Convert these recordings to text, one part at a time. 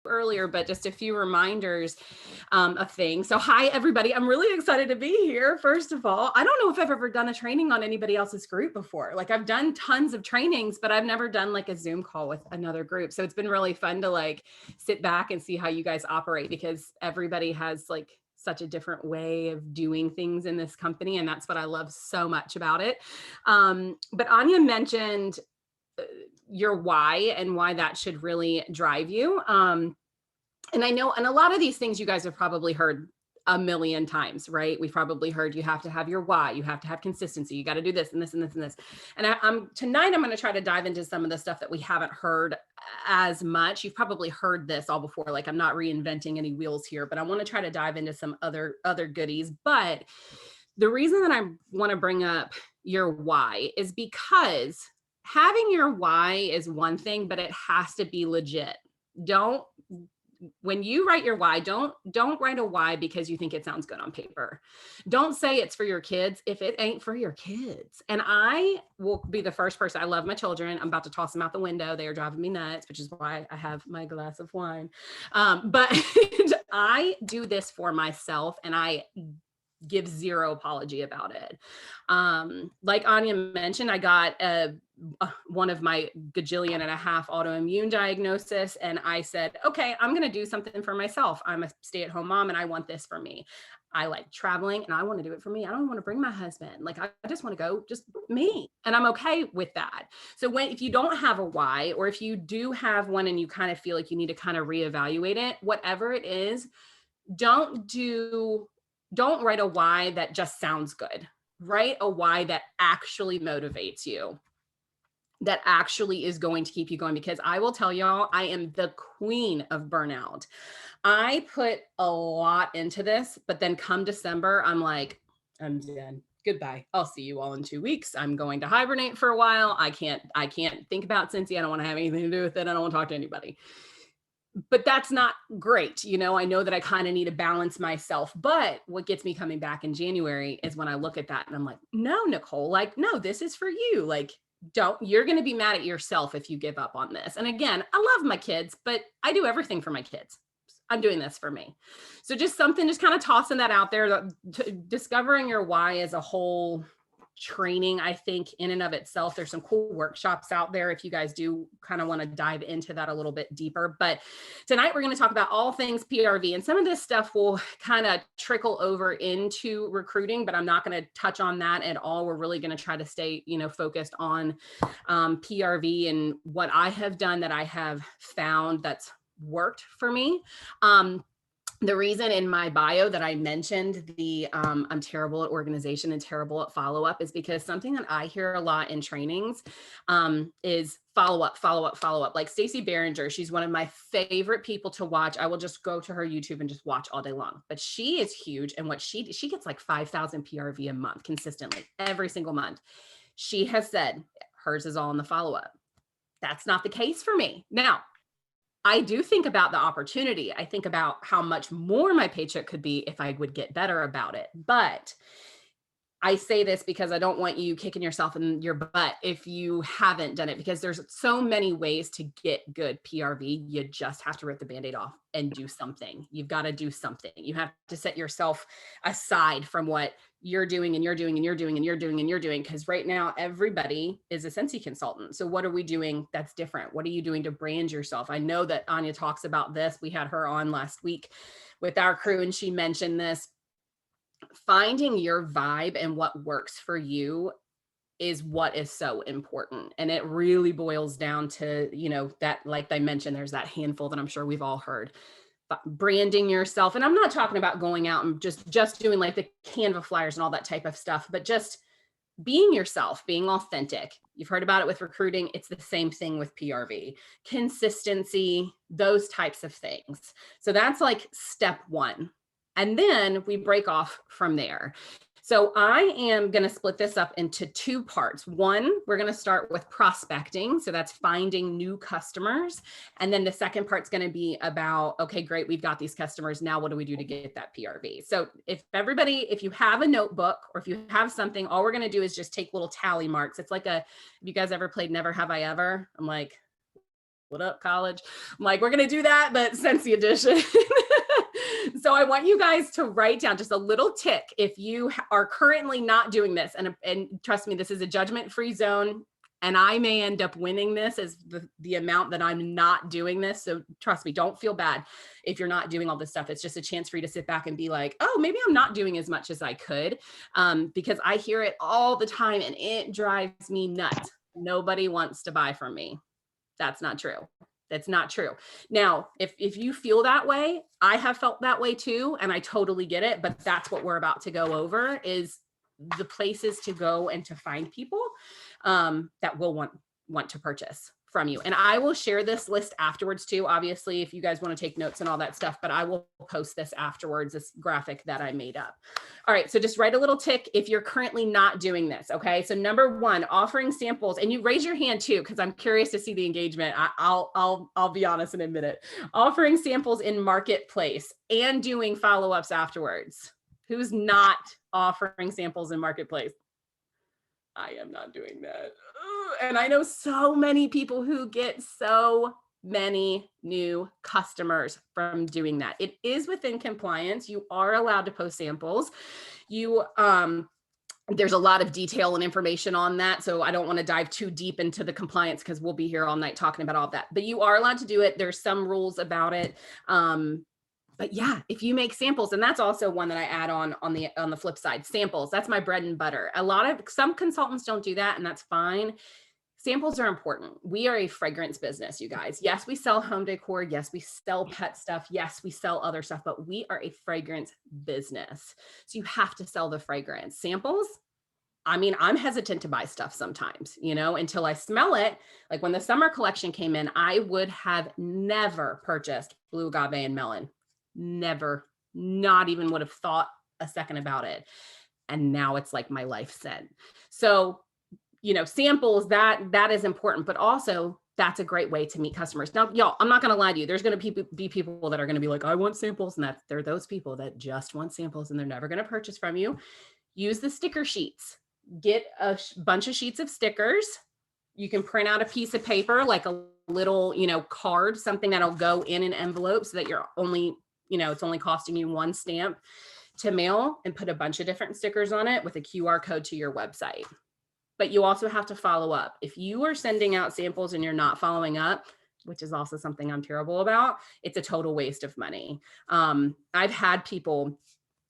earlier, but just a few reminders of things. So hi, everybody. I'm really excited to be here. First of all, I don't know if I've ever done a training on anybody else's group before. Like I've done tons of trainings, but I've never done like a Zoom call with another group. So it's been really fun to like sit back and see how you guys operate, because everybody has like such a different way of doing things in this company. And that's what I love so much about it. But Anya mentioned your why and why that should really drive you. And I know, and a lot of these things you guys have probably heard a million times, right? We've probably heard you have to have your why, you have to have consistency, you got to do this and this and this and this. And tonight I'm going to try to dive into some of the stuff that we haven't heard as much. You've probably heard this all before. Like I'm not reinventing any wheels here, but I want to try to dive into some other goodies. But the reason that I want to bring up your why is because having your why is one thing, but it has to be legit. When you write your why, don't write a why because you think it sounds good on paper. Don't say it's for your kids if it ain't for your kids. And I will be the first person. I love my children. I'm about to toss them out the window. They are driving me nuts, which is why I have my glass of wine. But I do this for myself, and I give zero apology about it. Like Anya mentioned, I got one of my gajillion and a half autoimmune diagnosis. And I said, okay, I'm going to do something for myself. I'm a stay-at-home mom and I want this for me. I like traveling and I want to do it for me. I don't want to bring my husband. Like, I just want to go just me. And I'm okay with that. So if you don't have a why, or if you do have one and you kind of feel like you need to kind of reevaluate it, whatever it is, don't write a why that just sounds good. Write a why that actually motivates you, that actually is going to keep you going. Because I will tell y'all, I am the queen of burnout. I put a lot into this, but then come December, I'm like, I'm done. Goodbye. I'll see you all in 2 weeks. I'm going to hibernate for a while. I can't think about scentsy. I don't want to have anything to do with it. I don't want to talk to anybody. But that's not great. I know that I kind of need to balance myself. But what gets me coming back in January is when I look at that and I'm like, no, Nicole, like, no, this is for you. Like, you're going to be mad at yourself if you give up on this. And again, I love my kids, but I do everything for my kids. I'm doing this for me. So just kind of tossing that out there. Discovering your why as a whole training, I think, in and of itself. There's some cool workshops out there if you guys do kind of want to dive into that a little bit deeper. But tonight we're going to talk about all things PRV, and some of this stuff will kind of trickle over into recruiting, but I'm not going to touch on that at all. We're really going to try to stay, focused on PRV and what I have done that I have found that's worked for me. The reason in my bio that I mentioned I'm terrible at organization and terrible at follow-up is because something that I hear a lot in trainings is follow-up. Like Stacey Barringer, she's one of my favorite people to watch. I will just go to her YouTube and just watch all day long. But she is huge, and what she gets like 5,000 PRV a month consistently, every single month. She has said hers is all in the follow-up. That's not the case for me. Now, I do think about the opportunity. I think about how much more my paycheck could be if I would get better about it. But I say this because I don't want you kicking yourself in your butt if you haven't done it, because there's so many ways to get good PRV. You just have to rip the Band-Aid off and do something. You've got to do something. You have to set yourself aside from what you're doing and you're doing and you're doing and you're doing and you're doing. Because right now, everybody is a scentsy consultant. So what are we doing that's different? What are you doing to brand yourself? I know that Anya talks about this. We had her on last week with our crew, and she mentioned this. Finding your vibe and what works for you is what is so important. And it really boils down to, that, like I mentioned, there's that handful that I'm sure we've all heard. But branding yourself. And I'm not talking about going out and just doing like the Canva flyers and all that type of stuff, but just being yourself, being authentic. You've heard about it with recruiting. It's the same thing with PRV. Consistency, those types of things. So that's like step one. And then we break off from there. So I am going to split this up into two parts. One, we're going to start with prospecting. So that's finding new customers. And then the second part's going to be about, okay, great, we've got these customers. Now what do we do to get that PRV? So if you have a notebook or if you have something, all we're going to do is just take little tally marks. It's like have you guys ever played Never Have I Ever? I'm like, what up, college? I'm like, we're going to do that, but scentsy edition. So I want you guys to write down just a little tick if you are currently not doing this. And trust me, this is a judgment-free zone. And I may end up winning this as the amount that I'm not doing this. So trust me, don't feel bad if you're not doing all this stuff. It's just a chance for you to sit back and be like, oh, maybe I'm not doing as much as I could, because I hear it all the time and it drives me nuts. Nobody wants to buy from me. That's not true. That's not true. Now, if you feel that way, I have felt that way too, and I totally get it, but that's what we're about to go over is the places to go and to find people that will want to purchase from you. And I will share this list afterwards too, obviously, if you guys want to take notes and all that stuff, but I will post this afterwards, this graphic that I made up. All right, so just write a little tick if you're currently not doing this, okay? So number one, offering samples, and you raise your hand too, because I'm curious to see the engagement. I'll be honest in a minute. Offering samples in Marketplace and doing follow-ups afterwards. Who's not offering samples in Marketplace? I am not doing that. And I know so many people who get so many new customers from doing that. It is within compliance. You are allowed to post samples. There's a lot of detail and information on that. So I don't want to dive too deep into the compliance because we'll be here all night talking about all that. But you are allowed to do it. There's some rules about it. But yeah, if you make samples, and that's also one that I add on the flip side, samples, that's my bread and butter. Some consultants don't do that, and that's fine. Samples are important. We are a fragrance business, you guys. Yes, we sell home decor. Yes, we sell pet stuff. Yes, we sell other stuff, but we are a fragrance business. So you have to sell the fragrance. Samples, I mean, I'm hesitant to buy stuff sometimes, until I smell it. Like when the summer collection came in, I would have never purchased blue agave and melon. Never, not even would have thought a second about it. And now it's like my life scent. So, samples, that is important, but also that's a great way to meet customers. Now, y'all, I'm not going to lie to you. There's going to be people that are going to be like, I want samples. And they're those people that just want samples and they're never going to purchase from you. Use the sticker sheets. Get a bunch of sheets of stickers. You can print out a piece of paper, like a little, card, something that'll go in an envelope so that you're only, it's only costing you one stamp to mail, and put a bunch of different stickers on it with a QR code to your website. But you also have to follow up. If you are sending out samples and you're not following up, which is also something I'm terrible about, it's a total waste of money. I've had people,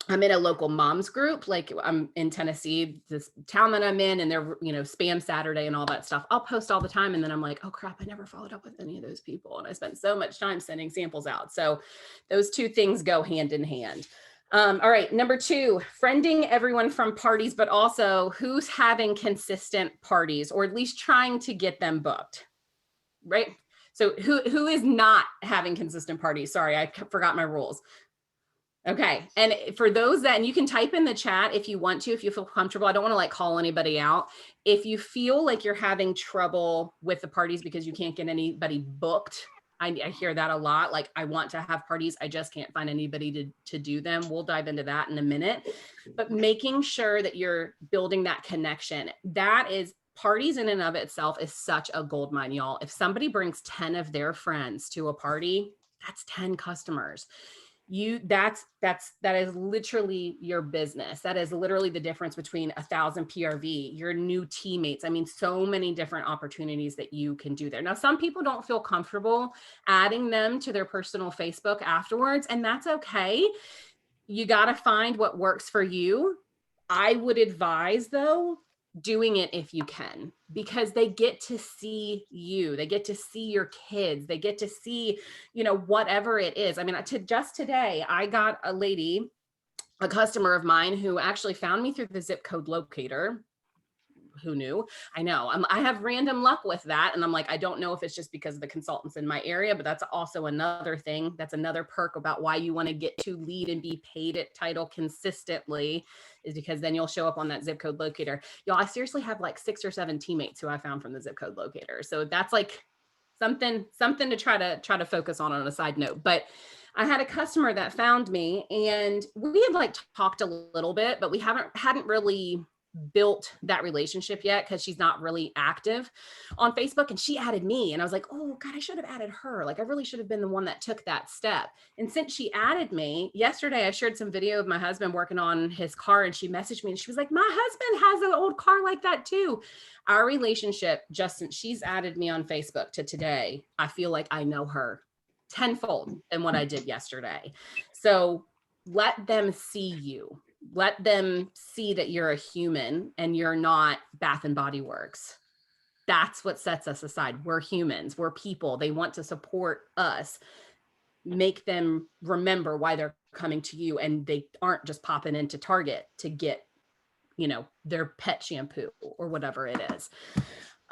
I'm in a local moms group, like I'm in Tennessee, this town that I'm in, and they're, spam Saturday and all that stuff. I'll post all the time. And then I'm like, oh crap, I never followed up with any of those people. And I spent so much time sending samples out. So those two things go hand in hand. All right. Number two, friending everyone from parties, but also who's having consistent parties, or at least trying to get them booked, right? So who is not having consistent parties? Sorry, I forgot my rules. Okay. And for those that, and you can type in the chat if you want to, if you feel comfortable. I don't want to call anybody out. If you feel like you're having trouble with the parties because you can't get anybody booked, I hear that a lot. Like, I want to have parties, I just can't find anybody to do them. We'll dive into that in a minute. But making sure that you're building that connection, that is, parties in and of itself is such a gold mine, y'all. If somebody brings 10 of their friends to a party, that's 10 customers. That is literally your business. That is literally the difference between 1,000 PRV, your new teammates. I mean, so many different opportunities that you can do there. Now, some people don't feel comfortable adding them to their personal Facebook afterwards, and that's okay. You got to find what works for you. I would advise, though, doing it if you can, because they get to see you, they get to see your kids, they get to see, whatever it is. I mean, just today, I got a customer of mine who actually found me through the zip code locator. Who knew? I know I have random luck with that. And I'm like, I don't know if it's just because of the consultants in my area, but that's also another thing. That's another perk about why you want to get to lead and be paid at title consistently, is because then you'll show up on that zip code locator. Y'all, I seriously have 6 or 7 teammates who I found from the zip code locator. So that's something to try to focus on a side note. But I had a customer that found me, and we had talked a little bit, but we hadn't really built that relationship yet because she's not really active on Facebook, and she added me, and I was like, oh God, I should have added her. Like I really should have been the one that took that step. And since she added me yesterday, I shared some video of my husband working on his car, and she messaged me and she was like, my husband has an old car like that too. Our relationship, just since she's added me on Facebook to today, I feel like I know her tenfold than what I did yesterday. So let them see you. Let them see that you're a human and you're not Bath and Body Works. That's what sets us aside. We're humans. We're people. They want to support us. Make them remember why they're coming to you, and they aren't just popping into Target to get, you know, their pet shampoo or whatever it is.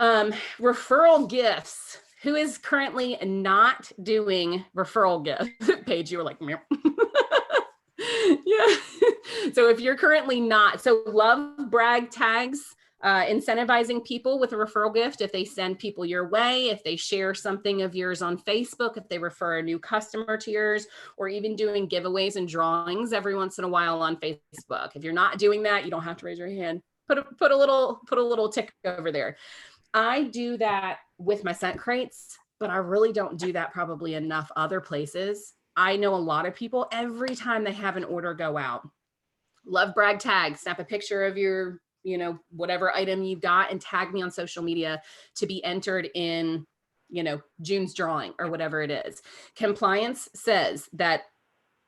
Referral gifts. Who is currently not doing referral gift? Paige, you were like, meow. Yeah. So if you're currently not, so love brag tags, incentivizing people with a referral gift. If they send people your way, if they share something of yours on Facebook, if they refer a new customer to yours, or even doing giveaways and drawings every once in a while on Facebook. If you're not doing that, you don't have to raise your hand. Put a little tick over there. I do that with my scent crates, but I really don't do that probably enough other places. I know a lot of people, every time they have an order go out, love brag tag, snap a picture of your, you know, whatever item you've got and tag me on social media to be entered in, you know, June's drawing or whatever it is. Compliance says that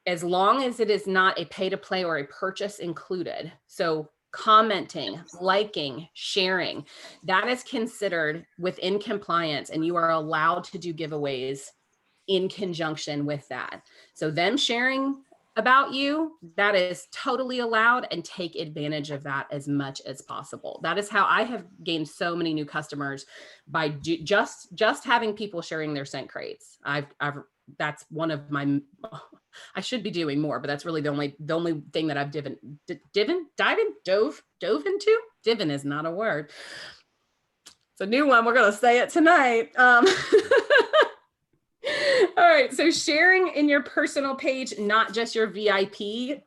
as long as it is not a pay to play or a purchase included, so commenting, liking, sharing, that is considered within compliance, and you are allowed to do giveaways in conjunction with that. So them sharing about you, that is totally allowed, and take advantage of that as much as possible. That is how I have gained so many new customers, by just having people sharing their scent crates. That's one of my, I should be doing more, but that's really the only thing that I've dove into. Divin is not a word. It's a new one. We're going to say it tonight. All right. So sharing in your personal page, not just your VIP.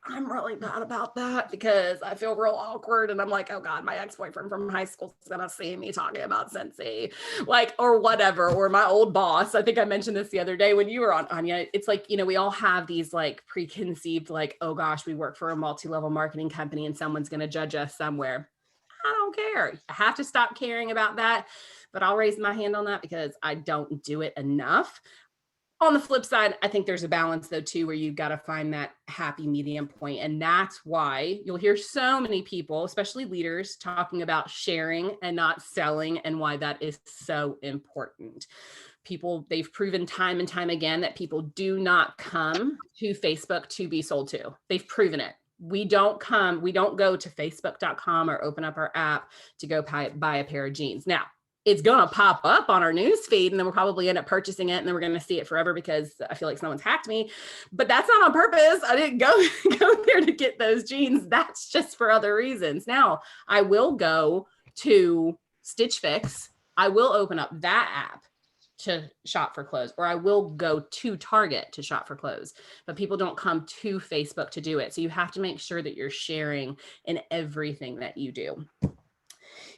I'm really bad about that because I feel real awkward, and I'm like, oh God, my ex-boyfriend from high school is gonna see me talking about scentsy, like, or whatever, or my old boss. I think I mentioned this the other day when you were on, Anya. It's like, you know, we all have these like preconceived, like, oh gosh, we work for a multi-level marketing company and someone's gonna judge us somewhere. I don't care. I have to stop caring about that, but I'll raise my hand on that because I don't do it enough. On the flip side, I think there's a balance though too, where you've got to find that happy medium point. And that's why you'll hear so many people, especially leaders, talking about sharing and not selling, and why that is so important. People, they've proven time and time again that people do not come to Facebook to be sold to. They've proven it. We don't go to facebook.com or open up our app to go buy a pair of jeans. Now, it's going to pop up on our news feed, and then we'll probably end up purchasing it, and then we're going to see it forever because I feel like someone's hacked me. But that's not on purpose. I didn't go there to get those jeans. That's just for other reasons. Now, I will go to Stitch Fix. I will open up that app to shop for clothes, or I will go to Target to shop for clothes, but people don't come to Facebook to do it. So you have to make sure that you're sharing in everything that you do.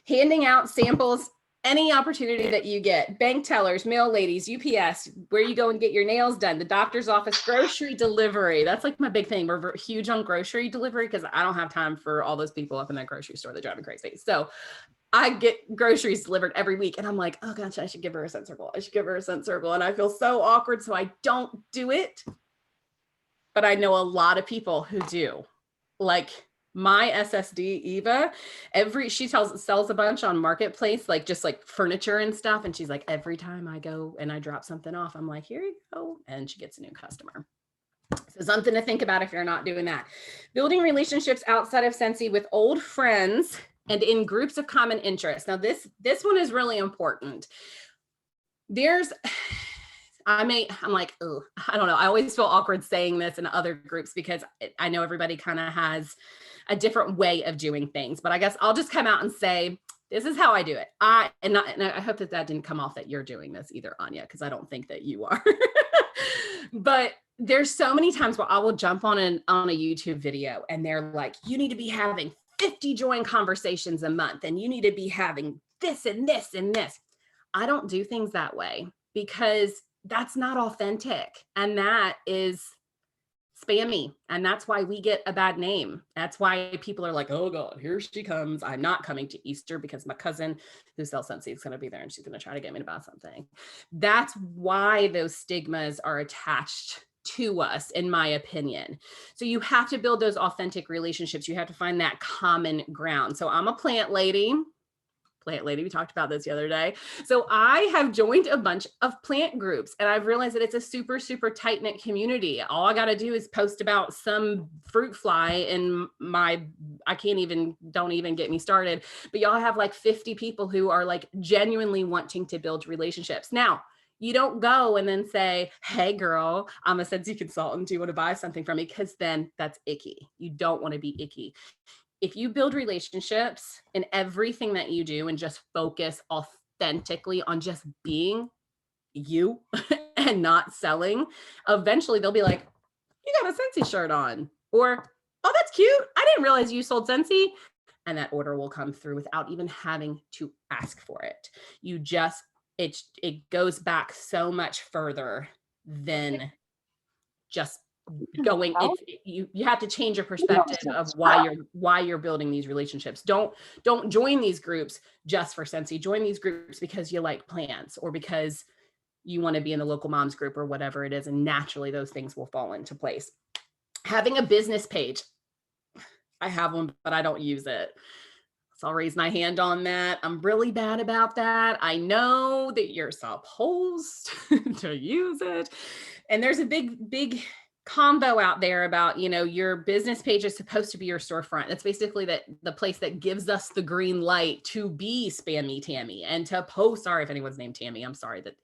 Handing out samples, any opportunity that you get. Bank tellers, mail ladies, UPS, where you go and get your nails done, the doctor's office, grocery delivery. That's like my big thing. We're huge on grocery delivery because I don't have time for all those people up in that grocery store that drive me crazy. So I get groceries delivered every week, and I'm like, oh gosh, I should give her a scent circle. I should give her a scent circle. And I feel so awkward, so I don't do it. But I know a lot of people who do. Like my SSD Eva, she sells a bunch on Marketplace, like just like furniture and stuff. And she's like, every time I go and I drop something off, I'm like, here you go. And she gets a new customer. So something to think about if you're not doing that. Building relationships outside of Scentsy with old friends and in groups of common interest. Now this one is really important. I'm like, oh, I don't know. I always feel awkward saying this in other groups because I know everybody kind of has a different way of doing things, but I guess I'll just come out and say, this is how I do it. I hope that didn't come off that you're doing this either, Anya, because I don't think that you are. But there's so many times where I will jump on a YouTube video and they're like, you need to be having 50 join conversations a month and you need to be having this and this and this. I don't do things that way because that's not authentic. And that is spammy. And that's why we get a bad name. That's why people are like, oh God, here she comes. I'm not coming to Easter because my cousin who sells scentsy is going to be there and she's going to try to get me to buy something. That's why those stigmas are attached to us, in my opinion. So you have to build those authentic relationships. You have to find that common ground. So I'm a plant lady. We talked about this the other day. So I have joined a bunch of plant groups and I've realized that it's a super, super tight knit community. All I got to do is post about some fruit fly in my, don't even get me started, but y'all have like 50 people who are like genuinely wanting to build relationships. Now, you don't go and then say, hey girl, I'm a scentsy consultant. Do you want to buy something from me? Because then that's icky. You don't want to be icky. If you build relationships in everything that you do and just focus authentically on just being you and not selling, eventually they'll be like, you got a Scentsy shirt on, or, oh, that's cute. I didn't realize you sold Scentsy. And that order will come through without even having to ask for it. You just, it goes back so much further than just going. You have to change your perspective of why you're building these relationships. Don't join these groups just for Scentsy. Join these groups because you like plants or because you want to be in the local moms group or whatever it is, and naturally those things will fall into place. Having a business page. I have one, but I don't use it. So I'll raise my hand on that. I'm really bad about that. I know that you're supposed to use it. And there's a big combo out there about, your business page is supposed to be your storefront. That's basically the place that gives us the green light to be spammy Tammy and to post. Sorry if anyone's named Tammy. I'm sorry that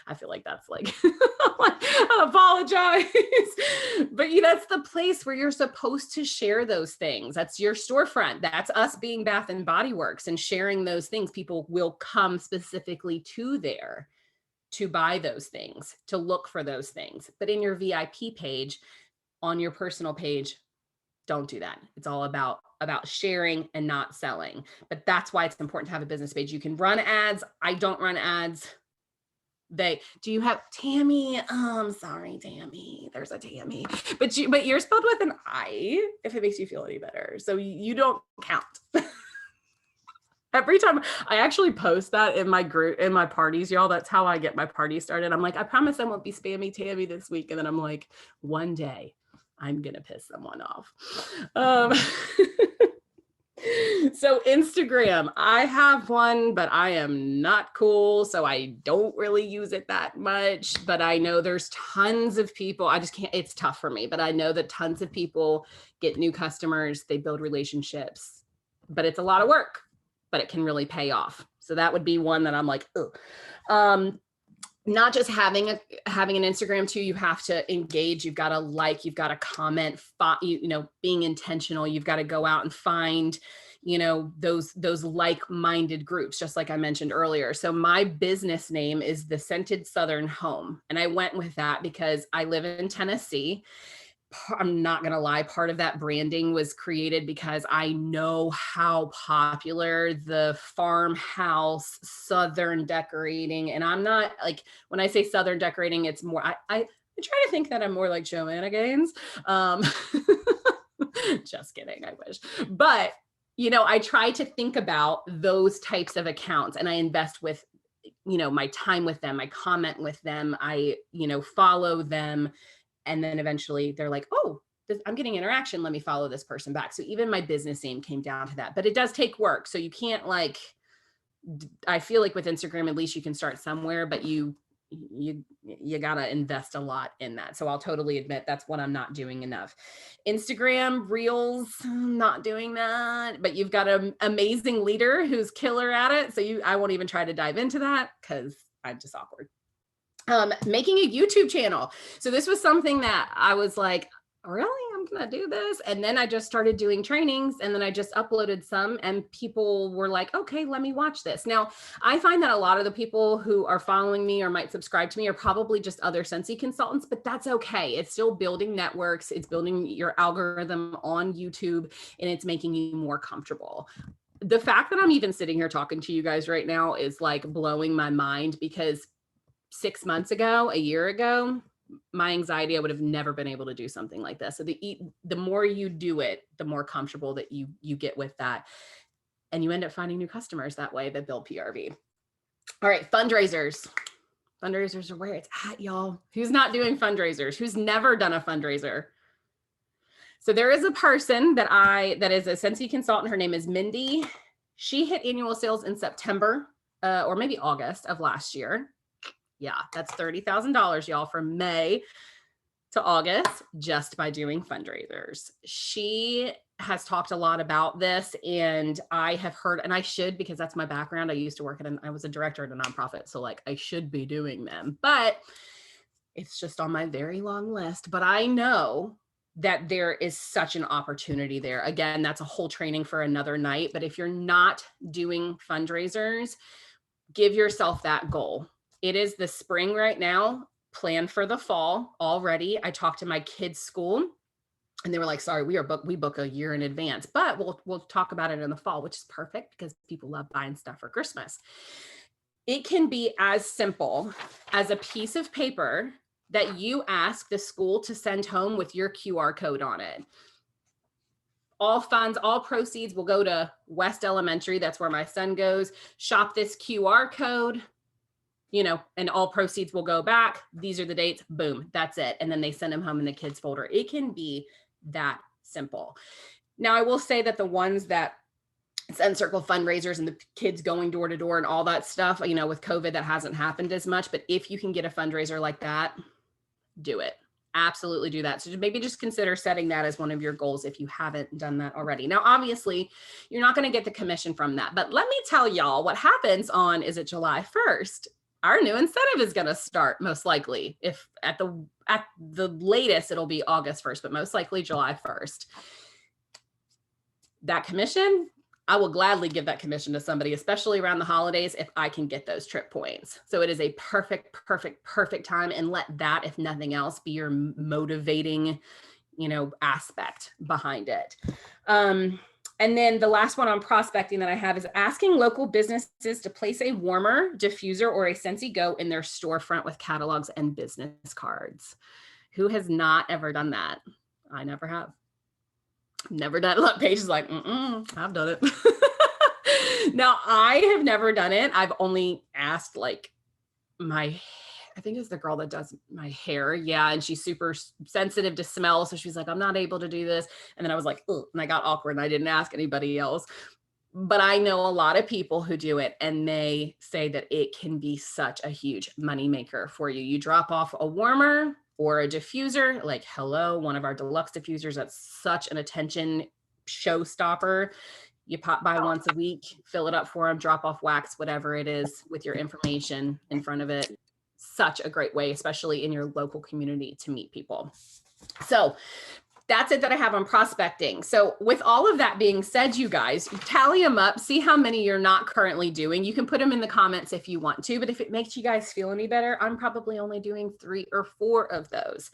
I feel like that's like, I apologize. But that's the place where you're supposed to share those things. That's your storefront. That's us being Bath and Body Works and sharing those things. People will come specifically to there to buy those things, to look for those things. But in your VIP page, on your personal page, don't do that. It's all about sharing and not selling. But that's why it's important to have a business page. You can run ads. I don't run ads. Do you have Tammy? Sorry, Tammy. There's a Tammy. But you're spelled with an I, if it makes you feel any better. So you don't count. Every time I actually post that in my group, in my parties, y'all, that's how I get my party started. I'm like, I promise I won't be spammy Tammy this week. And then I'm like, one day I'm going to piss someone off. So Instagram, I have one, but I am not cool. So I don't really use it that much, but I know there's tons of people. I just can't, it's tough for me, but I know that tons of people get new customers. They build relationships, but it's a lot of work. But it can really pay off. So that would be one that I'm like, ugh. Not just having an Instagram too, you have to engage, you've got to like, you've got to comment, being intentional, you've got to go out and find, those like-minded groups, just like I mentioned earlier. So my business name is The Scented Southern Home. And I went with that because I live in Tennessee. I'm not going to lie, part of that branding was created because I know how popular the farmhouse Southern decorating, and I'm not like, when I say Southern decorating, it's more, I try to think that I'm more like Joanna Gaines. Just kidding, I wish. But, I try to think about those types of accounts and I invest with, my time with them, I comment with them, I, follow them. And then eventually they're like, oh, I'm getting interaction. Let me follow this person back. So even my business name came down to that, but it does take work. So you can't I feel like with Instagram, at least you can start somewhere, but you got to invest a lot in that. So I'll totally admit that's what I'm not doing enough. Instagram Reels, not doing that, but you've got an amazing leader who's killer at it. So I won't even try to dive into that because I'm just awkward. Making a YouTube channel. So this was something that I was like, really? I'm I'm gonna do this. And then I just started doing trainings, and then I just uploaded some, and people were like, okay, let me watch this. Now, I find that a lot of the people who are following me or might subscribe to me are probably just other scentsy consultants, but that's okay. It's still building networks. It's building your algorithm on YouTube, and it's making you more comfortable. The fact that I'm even sitting here talking to you guys right now is like blowing my mind, because 6 months ago, a year ago, my anxiety, I would have never been able to do something like this. So the more you do it, the more comfortable that you get with that. And you end up finding new customers that way that build PRV. All right, fundraisers. Fundraisers are where it's at, y'all. Who's not doing fundraisers? Who's never done a fundraiser? So there is a person that is a scentsy consultant. Her name is Mindy. She hit annual sales in September or maybe August of last year. Yeah, that's $30,000, y'all, from May to August just by doing fundraisers. She has talked a lot about this, and I have heard, and I should, because that's my background. I used to work I was a director at a nonprofit. So like I should be doing them, but it's just on my very long list. But I know that there is such an opportunity there. Again, that's a whole training for another night. But if you're not doing fundraisers, give yourself that goal. It is the spring right now. Plan for the fall already. I talked to my kids' school, and they were like, sorry, we book a year in advance, but we'll talk about it in the fall, which is perfect because people love buying stuff for Christmas. It can be as simple as a piece of paper that you ask the school to send home with your QR code on it. All funds, all proceeds will go to West Elementary. That's where my son goes. Shop this QR code, and all proceeds will go back. These are the dates. Boom, that's it. And then they send them home in the kids folder. It can be that simple. Now, I will say that the ones that Send Circle fundraisers and the kids going door to door and all that stuff, with COVID, that hasn't happened as much. But if you can get a fundraiser like that, do it. Absolutely do that. So maybe just consider setting that as one of your goals if you haven't done that already. Now, obviously, you're not going to get the commission from that. But let me tell y'all what happens on, is it July 1st? Our new incentive is going to start, most likely. If at the latest, it'll be August 1st, but most likely July 1st. That commission, I will gladly give that commission to somebody, especially around the holidays, if I can get those trip points. So it is a perfect time, and let that, if nothing else, be your motivating, aspect behind it. And then the last one on prospecting that I have is asking local businesses to place a warmer, diffuser, or a Scentsy Go in their storefront with catalogs and business cards. Who has not ever done that? I never have. Never done it. Look, Paige is like, I've done it. Now, I have never done it. I've only asked I think it's the girl that does my hair. Yeah. And she's super sensitive to smell. So she's like, I'm not able to do this. And then I was like, ugh, and I got awkward and I didn't ask anybody else. But I know a lot of people who do it, and they say that it can be such a huge moneymaker for you. You drop off a warmer or a diffuser, like, hello, one of our deluxe diffusers, that's such an attention showstopper. You pop by once a week, fill it up for them, drop off wax, whatever it is, with your information in front of it. Such a great way, especially in your local community, to meet people. So that's it that I have on prospecting. So with all of that being said, you guys, tally them up, see how many you're not currently doing. You can put them in the comments if you want to, but if it makes you guys feel any better, I'm probably only doing 3 or 4 of those.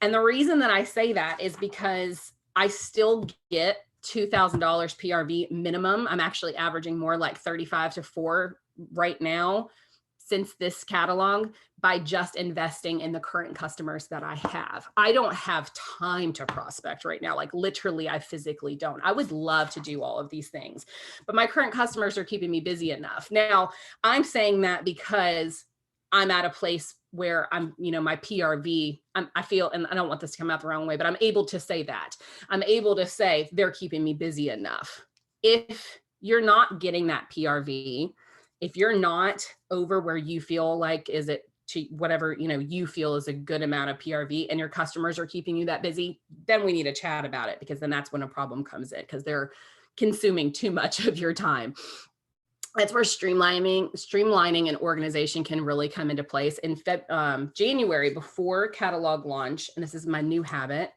And the reason that I say that is because I still get $2,000 PRV minimum. I'm actually averaging more like 35 to 4 right now since this catalog, by just investing in the current customers that I have. I don't have time to prospect right now. Like, literally, I physically don't. I would love to do all of these things, but my current customers are keeping me busy enough. Now, I'm saying that because I'm at a place where I'm, my PRV, I feel, and I don't want this to come out the wrong way, but I'm able to say that. I'm able to say they're keeping me busy enough. If you're not getting that PRV, if you're not over where you feel like, is it to whatever, you feel is a good amount of PRV, and your customers are keeping you that busy, then we need to chat about it, because then that's when a problem comes in, because they're consuming too much of your time. That's where streamlining and organization can really come into place. In January, before catalog launch, and this is my new habit,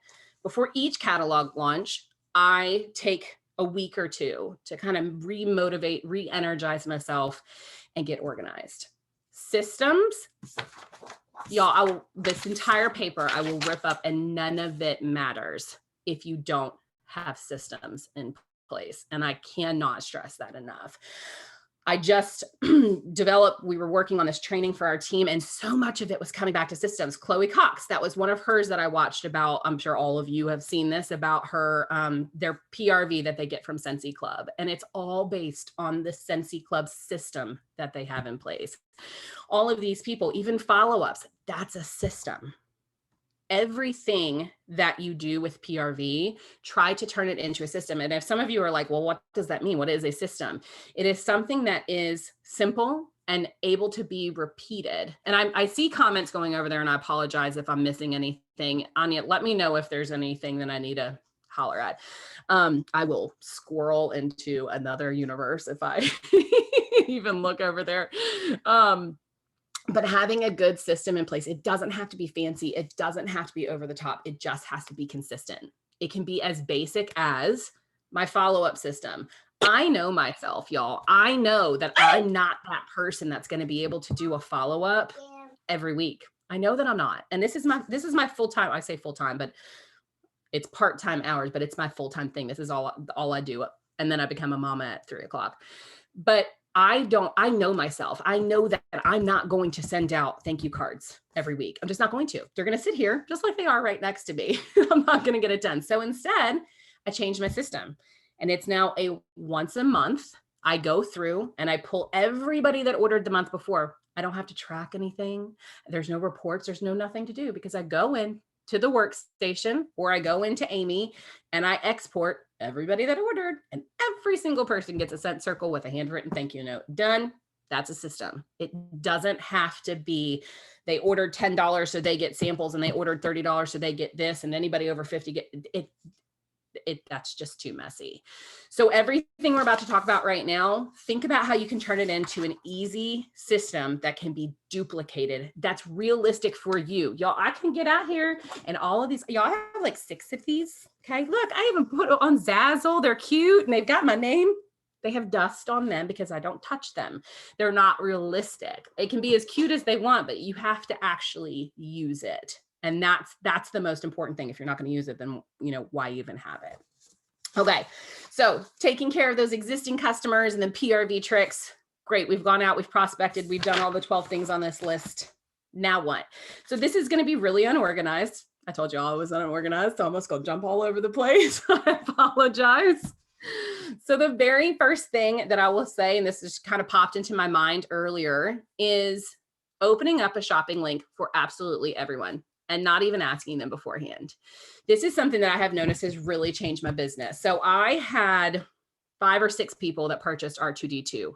before each catalog launch, I take a week or two to kind of re-motivate, re-energize myself and get organized. Systems, y'all, this entire paper I will rip up, and none of it matters if you don't have systems in place. And I cannot stress that enough. I just we were working on this training for our team, and so much of it was coming back to systems. Chloe Cox, that was one of hers that I watched about. I'm sure all of you have seen this about her, their PRV that they get from Scentsy Club. And it's all based on the Scentsy Club system that they have in place. All of these people, even follow-ups, that's a system. Everything that you do with PRV, try to turn it into a system. And if some of you are like, well, what does that mean? What is a system? It is something that is simple and able to be repeated. And I see comments going over there, and I apologize if I'm missing anything. Anya, let me know if there's anything that I need to holler at. I will squirrel into another universe if I even look over there. But having a good system in place, it doesn't have to be fancy. It doesn't have to be over the top. It just has to be consistent. It can be as basic as my follow-up system. I know myself, y'all. I know that I'm not that person that's going to be able to do a follow-up every week. I know that I'm not. And this is my full-time, I say full-time, but it's part-time hours, but it's my full-time thing. This is all I do. And then I become a mama at 3 o'clock. But I know myself. I know that I'm not going to send out thank you cards every week. I'm just not going to. They're going to sit here just like they are right next to me. I'm not going to get it done. So instead, I changed my system, and it's now a once a month. I go through and I pull everybody that ordered the month before. I don't have to track anything. There's no reports. There's nothing to do, because I go in to the workstation, or I go into Amy and I export everybody that ordered, and every single person gets a sent circle with a handwritten thank you note. Done. That's a system. It doesn't have to be they ordered $10 so they get samples, and they ordered $30 so they get this, and anybody over 50 get it. That's just too messy. So everything we're about to talk about right now, think about how you can turn it into an easy system that can be duplicated. That's realistic for you. Y'all, I can get out here and all of these, y'all, I have like 6 of these. Okay, look, I even put it on Zazzle. They're cute, and they've got my name. They have dust on them because I don't touch them. They're not realistic. It can be as cute as they want, but you have to actually use it. And that's the most important thing. If you're not going to use it, then why even have it? Okay, so taking care of those existing customers, and then PRV tricks. Great, we've gone out, we've prospected, we've done all the 12 things on this list. Now what? So this is going to be really unorganized. I told you all I was unorganized, so I'm just going to jump all over the place. I apologize. So the very first thing that I will say, and this just kind of popped into my mind earlier, is opening up a shopping link for absolutely everyone, and not even asking them beforehand. This is something that I have noticed has really changed my business. So I had 5 or 6 people that purchased our 2D2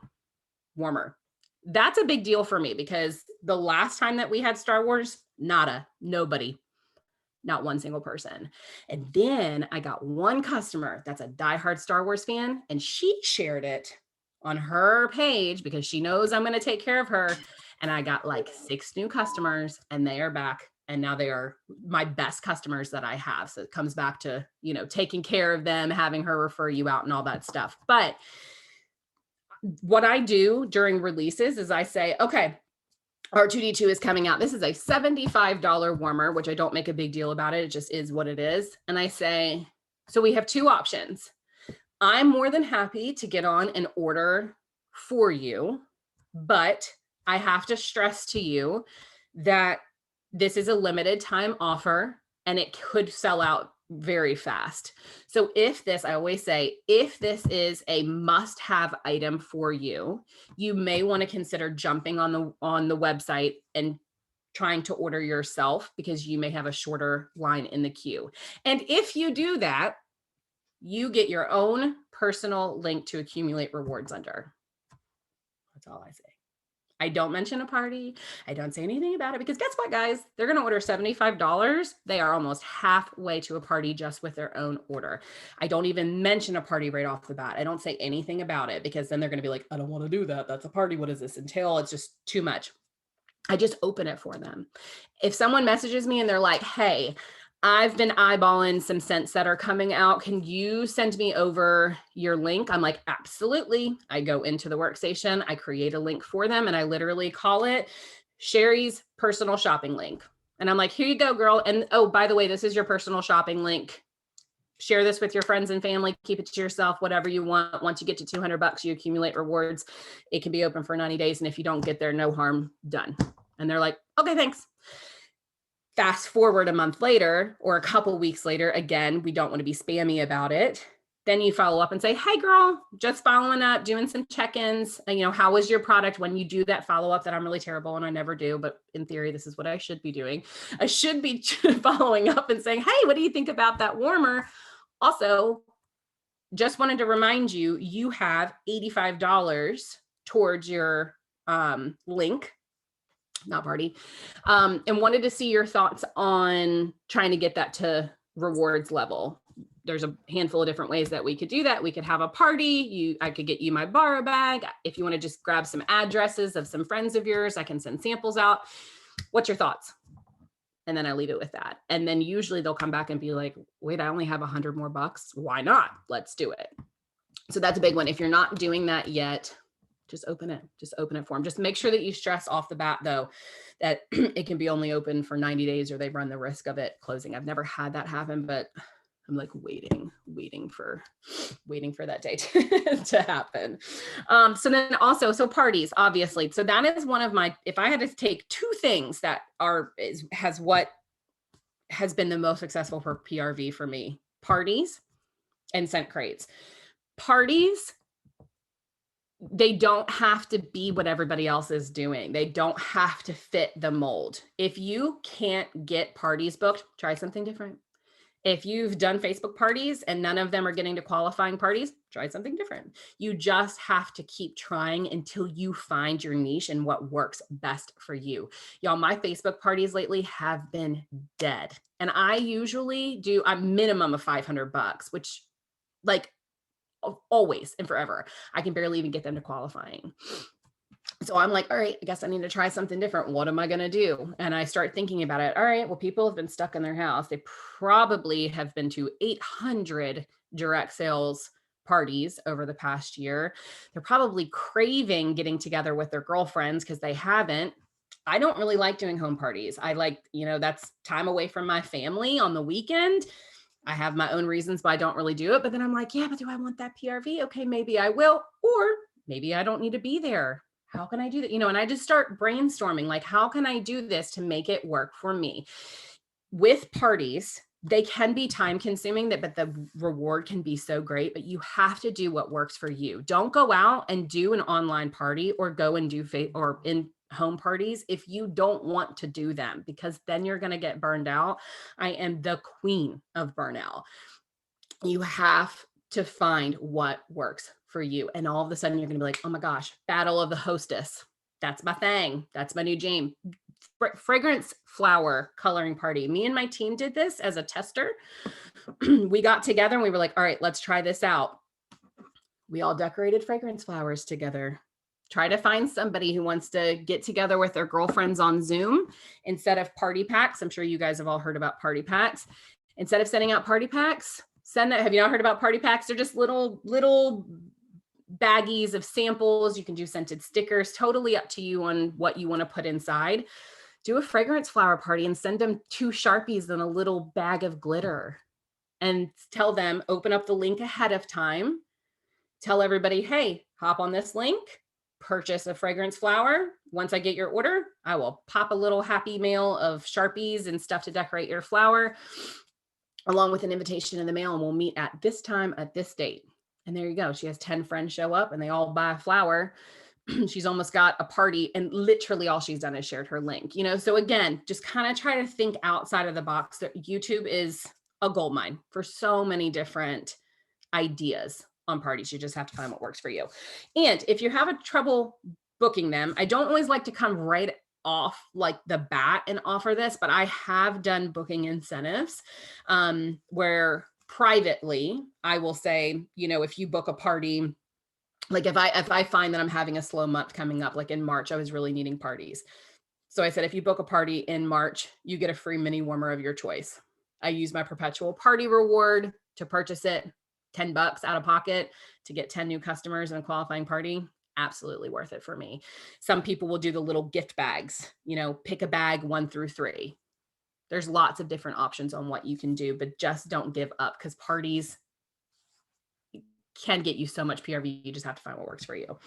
warmer. That's a big deal for me, because the last time that we had Star Wars, nobody, not one single person. And then I got one customer that's a diehard Star Wars fan, and she shared it on her page because she knows I'm going to take care of her. And I got like 6 new customers, and they are back. And now they are my best customers that I have. So it comes back to, taking care of them, having her refer you out and all that stuff. But what I do during releases is I say, okay, our 2D2 is coming out. This is a $75 warmer, which I don't make a big deal about it. It just is what it is. And I say, so we have 2 options. I'm more than happy to get on and order for you, but I have to stress to you that this is a limited time offer, and it could sell out very fast. So I always say, if this is a must-have item for you, you may want to consider jumping on the website and trying to order yourself, because you may have a shorter line in the queue. And if you do that, you get your own personal link to accumulate rewards under. That's all I say. I don't mention a party. I don't say anything about it, because guess what, guys? They're going to order $75. They are almost halfway to a party just with their own order. I don't even mention a party right off the bat. I don't say anything about it, because then they're going to be like, I don't want to do that. That's a party. What does this entail? It's just too much. I just open it for them. If someone messages me and they're like, hey, I've been eyeballing some scents that are coming out. Can you send me over your link? I'm like, absolutely. I go into the workstation, I create a link for them, and I literally call it Sherry's personal shopping link. And I'm like, here you go, girl. And oh, by the way, this is your personal shopping link. Share this with your friends and family, keep it to yourself, whatever you want. Once you get to $200, you accumulate rewards. It can be open for 90 days. And if you don't get there, no harm done. And they're like, okay, thanks. Fast forward a month later or a couple weeks later, again, we don't want to be spammy about it. Then you follow up and say, hey girl, just following up, doing some check-ins. And, how was your product? When you do that follow-up that I'm really terrible and I never do, but in theory, this is what I should be doing. I should be following up and saying, hey, what do you think about that warmer? Also, just wanted to remind you, you have $85 towards your link, not party, and wanted to see your thoughts on trying to get that to rewards level. There's a handful of different ways that we could do that. We could have a party. I could get you my borrow bag. If you want to just grab some addresses of some friends of yours, I can send samples out. What's your thoughts? And then I leave it with that. And then usually they'll come back and be like, wait, I only have $100 more bucks. Why not? Let's do it. So that's a big one. If you're not doing that yet, just open it for them. Just make sure that you stress off the bat though, that it can be only open for 90 days or they run the risk of it closing. I've never had that happen, but I'm like waiting for that day to happen. So parties, obviously. So that is one of my, if I had to take two things that has been the most successful for PRV for me, parties and scent crates. Parties, they don't have to be what everybody else is doing. They don't have to fit the mold. If you can't get parties booked, try something different. If you've done Facebook parties and none of them are getting to qualifying parties, try something different. You just have to keep trying until you find your niche and what works best for you. Y'all, my Facebook parties lately have been dead. And I usually do a minimum of $500, which like always and forever. I can barely even get them to qualifying. So I'm like, all right, I guess I need to try something different. What am I going to do? And I start thinking about it. All right, well, people have been stuck in their house. They probably have been to 800 direct sales parties over the past year. They're probably craving getting together with their girlfriends because they haven't. I don't really like doing home parties. I like, that's time away from my family on the weekend. I have my own reasons why I don't really do it. But then I'm like, yeah, but do I want that PRV? Okay, maybe I will. Or maybe I don't need to be there. How can I do that? And I just start brainstorming, like, how can I do this to make it work for me? With parties, they can be time consuming, but the reward can be so great, but you have to do what works for you. Don't go out and do an online party or go and do or in home parties if you don't want to do them, because then you're going to get burned out. I am the queen of burnout. You have to find what works for you. And all of a sudden you're going to be like, oh my gosh, battle of the hostess. That's my thing. That's my new jam. Fragrance flower coloring party. Me and my team did this as a tester. We got together and we were like, all right, let's try this out. We all decorated fragrance flowers together. Try to find somebody who wants to get together with their girlfriends on Zoom instead of party packs. I'm sure you guys have all heard about party packs. Instead of sending out party packs, have you not heard about party packs? They're just little baggies of samples. You can do scented stickers, totally up to you on what you want to put inside. Do a fragrance flower party and send them 2 Sharpies and a little bag of glitter and tell them, open up the link ahead of time. Tell everybody, hey, hop on this link, purchase a fragrance flower. Once I get your order, I will pop a little happy mail of Sharpies and stuff to decorate your flower, along with an invitation in the mail, and we'll meet at this time at this date. And there you go. She has 10 friends show up and they all buy a flower. She's almost got a party, and literally all she's done is shared her link. So again, just kind of try to think outside of the box. YouTube is a goldmine for so many different ideas on parties. You just have to find what works for you. And if you're having trouble booking them, I don't always like to come right off like the bat and offer this, but I have done booking incentives where privately I will say, if you book a party, like if I find that I'm having a slow month coming up, like in March, I was really needing parties. So I said, if you book a party in March, you get a free mini warmer of your choice. I use my perpetual party reward to purchase it, $10 out of pocket to get 10 new customers in a qualifying party. Absolutely worth it for me. Some people will do the little gift bags, pick a bag 1 through 3. There's lots of different options on what you can do, but just don't give up, because parties can get you so much PRV. You just have to find what works for you.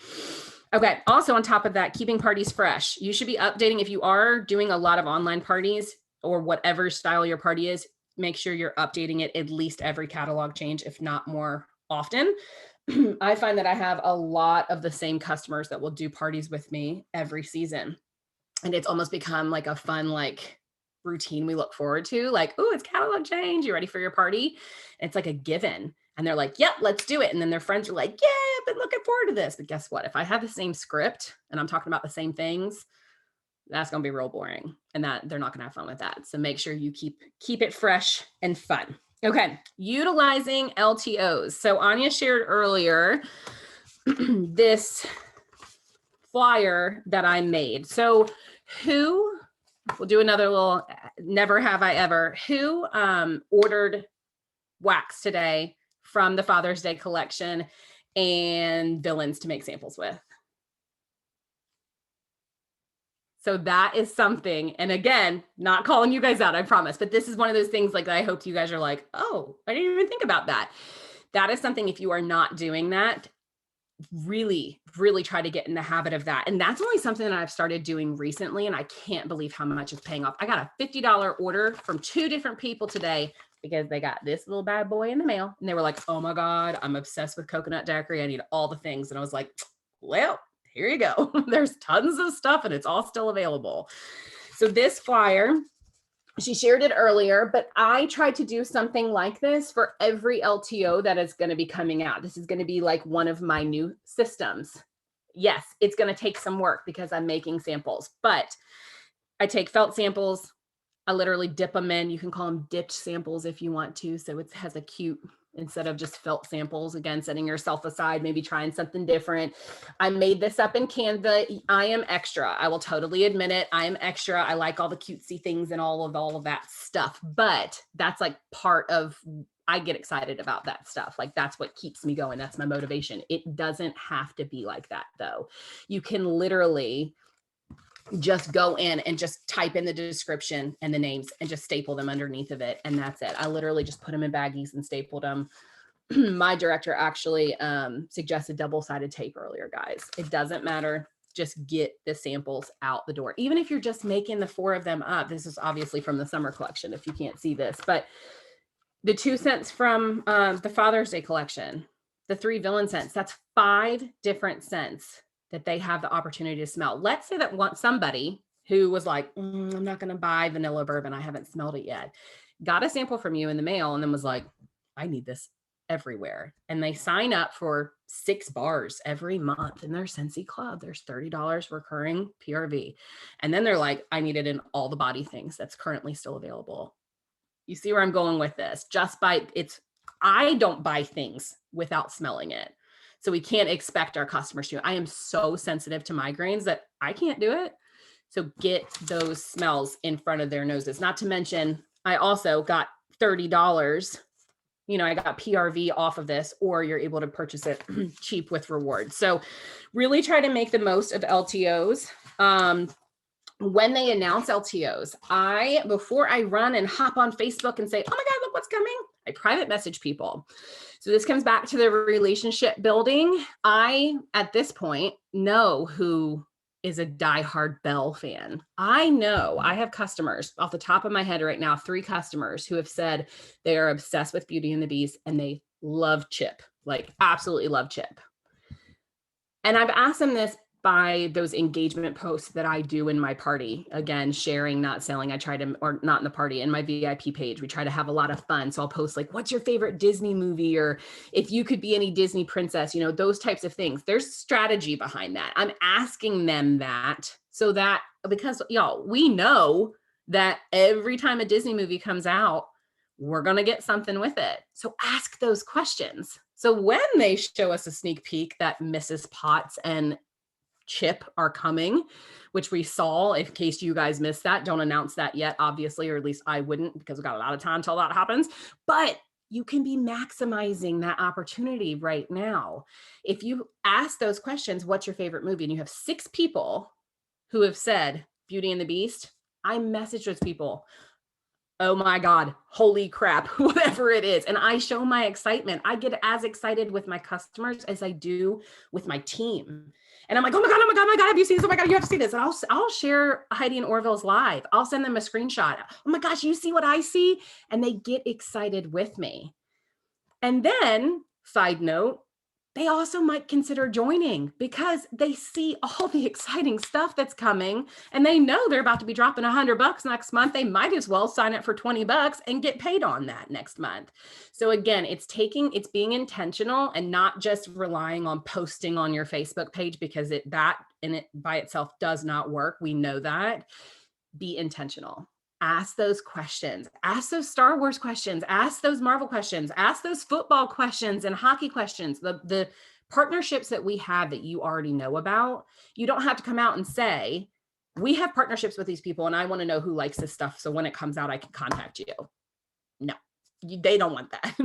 Okay. Also, on top of that, keeping parties fresh. You should be updating. If you are doing a lot of online parties or whatever style your party is, make sure you're updating it at least every catalog change, if not more often. I find that I have a lot of the same customers that will do parties with me every season. And it's almost become like a fun, routine we look forward to. Like, oh, it's catalog change. You ready for your party? And it's like a given. And they're like, yep, let's do it. And then their friends are like, yeah, I've been looking forward to this. But guess what? If I have the same script and I'm talking about the same things, that's going to be real boring, and that they're not going to have fun with that. So make sure you keep it fresh and fun. Okay. Utilizing LTOs. So Anya shared earlier this flyer that I made. So we'll do another little never have I ever. Who ordered wax today from the Father's Day collection and villains to make samples with? So that is something, and again, not calling you guys out, I promise, but this is one of those things like I hope you guys are like, oh, I didn't even think about that. That is something, if you are not doing that, really, really try to get in the habit of that. And that's only something that I've started doing recently, and I can't believe how much it's paying off. I got a $50 order from 2 different people today because they got this little bad boy in the mail, and they were like, oh my God, I'm obsessed with coconut daiquiri. I need all the things. And I was like, well, here you go. There's tons of stuff and it's all still available. So this flyer, she shared it earlier, but I tried to do something like this for every LTO that is going to be coming out. This is going to be like one of my new systems. Yes, it's going to take some work because I'm making samples, but I take felt samples. I literally dip them in. You can call them dipped samples if you want to. So it has a cute, instead of just felt samples, again, setting yourself aside, maybe trying something different. I made this up in Canva. I am extra. I will totally admit it. I am extra. I like all the cutesy things and all of that stuff, but that's like part of, I get excited about that stuff. Like that's what keeps me going. That's my motivation. It doesn't have to be like that though. You can literally just go in and just type in the description and the names and just staple them underneath of it. And that's it. I literally just put them in baggies and stapled them. My director actually suggested double-sided tape earlier, guys. It doesn't matter. Just get the samples out the door. Even if you're just making the 4 of them up. This is obviously from the summer collection if you can't see this, but the 2 scents from the Father's Day collection, the 3 villain scents, that's 5 different scents that they have the opportunity to smell. Let's say that somebody who was like, I'm not going to buy vanilla bourbon. I haven't smelled it yet. Got a sample from you in the mail and then was like, I need this everywhere. And they sign up for 6 bars every month in their Scentsy club. There's $30 recurring PRV. And then they're like, I need it in all the body things that's currently still available. You see where I'm going with this? I don't buy things without smelling it. So we can't expect our customers to. I am so sensitive to migraines that I can't do it. So get those smells in front of their noses. Not to mention, I also got $30. I got PRV off of this, or you're able to purchase it cheap with rewards. So really try to make the most of LTOs. When they announce LTOs, before I run and hop on Facebook and say, oh my God, look what's coming, I private message people. So this comes back to the relationship building. I, at this point, know who is a diehard Belle fan. I know I have customers off the top of my head right now, 3 customers who have said they are obsessed with Beauty and the Beast and they love Chip, like absolutely love Chip. And I've asked them this by those engagement posts that I do in my party. Again, sharing, not selling. Or not in the party, in my VIP page, we try to have a lot of fun. So I'll post like, what's your favorite Disney movie? Or if you could be any Disney princess, those types of things. There's strategy behind that. I'm asking them that so that, because y'all, we know that every time a Disney movie comes out, we're going to get something with it. So ask those questions. So when they show us a sneak peek that Mrs. Potts and chip are coming, which we saw. In case you guys missed that, don't announce that yet, obviously, or at least I wouldn't, because we've got a lot of time until that happens. But you can be maximizing that opportunity right now. If you ask those questions, what's your favorite movie? And you have 6 people who have said Beauty and the Beast, I message those people. Oh my God, holy crap, whatever it is. And I show my excitement. I get as excited with my customers as I do with my team. And I'm like, oh my God, oh my God, oh my God, have you seen this? Oh my God, you have to see this. And I'll share Heidi and Orville's live. I'll send them a screenshot. Oh my gosh, you see what I see? And they get excited with me. And then, side note, they also might consider joining because they see all the exciting stuff that's coming and they know they're about to be dropping $100 next month. They might as well sign up for $20 and get paid on that next month. So again, it's being intentional and not just relying on posting on your Facebook page, because that in it by itself does not work. We know that. Be intentional. Ask those questions, ask those Star Wars questions, ask those Marvel questions, ask those football questions and hockey questions, the partnerships that we have that you already know about. You don't have to come out and say, we have partnerships with these people and I want to know who likes this stuff. So when it comes out, I can contact you. No, they don't want that.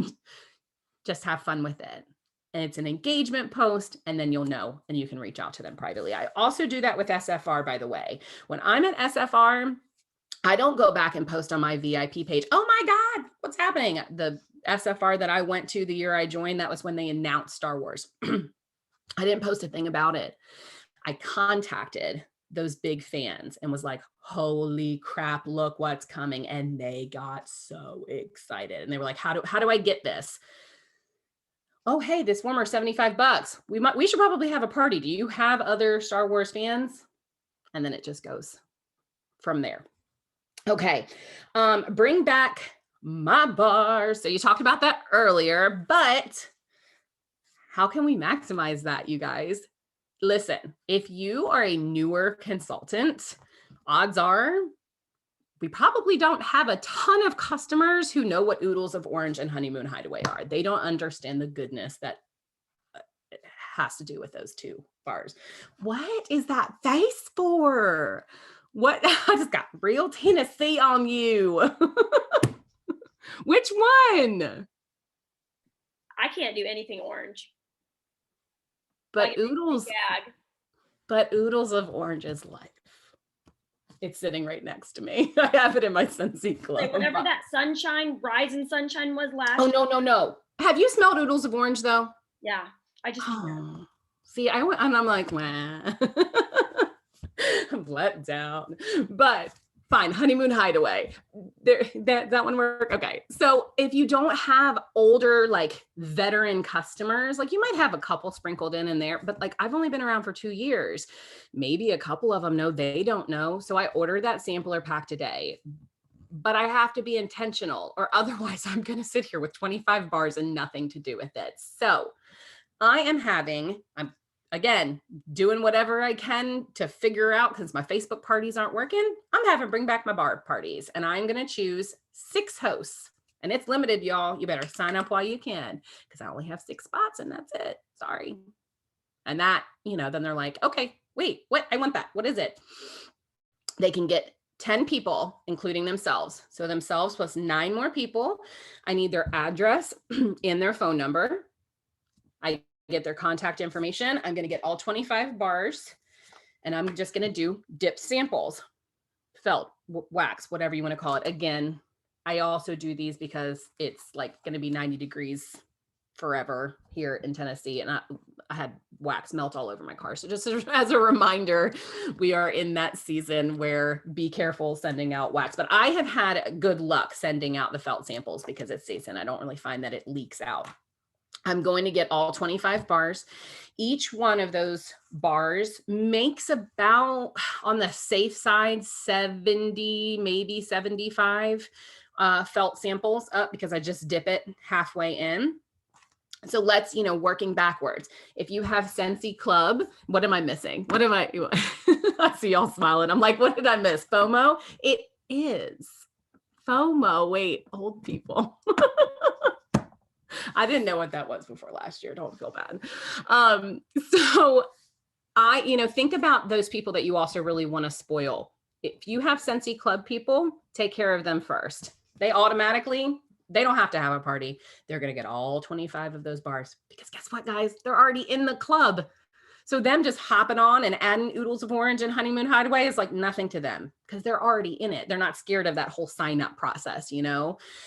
Just have fun with it. And it's an engagement post, and then you'll know, and you can reach out to them privately. I also do that with SFR, by the way. When I'm at SFR, I don't go back and post on my VIP page. Oh my God, what's happening? The SFR that I went to the year I joined, that was when they announced Star Wars. I didn't post a thing about it. I contacted those big fans and was like, holy crap, look what's coming. And they got so excited. And they were like, how do I get this? Oh, hey, this warmer, $75. We should probably have a party. Do you have other Star Wars fans? And then it just goes from there. Okay, bring back my bars. So you talked about that earlier, but how can we maximize that, you guys? Listen, if you are a newer consultant, odds are we probably don't have a ton of customers who know what Oodles of Orange and Honeymoon Hideaway are. They don't understand the goodness that has to do with those 2 bars. What is that face for? What? I just got real Tennessee on you. Which one? I can't do anything orange. But Oodles of Orange is life. It's sitting right next to me. I have it in my scentsy club. Like whatever that sunshine, Rising Sunshine was last. Oh, no. Have you smelled Oodles of Orange though? Yeah, I just see, I'm like, wah. I'm let down, but fine. Honeymoon Hideaway. That one work. Okay. So if you don't have older, like veteran customers, like you might have a couple sprinkled in there, but like I've only been around for 2 years. Maybe a couple of them know, they don't know. So I ordered that sampler pack today, but I have to be intentional or otherwise I'm going to sit here with 25 bars and nothing to do with it. So I'm again, doing whatever I can to figure out, because my Facebook parties aren't working. I'm having bring back my bar parties, and I'm going to choose 6 hosts, and it's limited, y'all. You better sign up while you can, because I only have 6 spots and that's it. Sorry. And that, then they're like, okay, wait, what? I want that. What is it? They can get 10 people, including themselves. So themselves plus 9 more people. I need their address and their phone number. I get their contact information. I'm going to get all 25 bars, and I'm just going to do dip samples, felt, wax, whatever you want to call it. Again, I also do these because it's like going to be 90 degrees forever here in Tennessee, and I had wax melt all over my car. So just as a reminder, we are in that season where be careful sending out wax. But I have had good luck sending out the felt samples because it's season. I don't really find that it leaks out. I'm going to get all 25 bars. Each one of those bars makes about, on the safe side, 70, maybe 75 felt samples up, because I just dip it halfway in. So let's, working backwards. If you have Scentsy Club, what am I missing? What am I see y'all smiling. I'm like, what did I miss? FOMO? It is FOMO. Wait, old people. I didn't know what that was before last year. Don't feel bad. So Think about those people that you also really want to spoil. If you have Scentsy Club people, take care of them first. They don't have to have a party. They're going to get all 25 of those bars because guess what, guys? They're already in the club. So them just hopping on and adding oodles of orange and honeymoon hideaway is like nothing to them because they're already in it. They're not scared of that whole sign up process,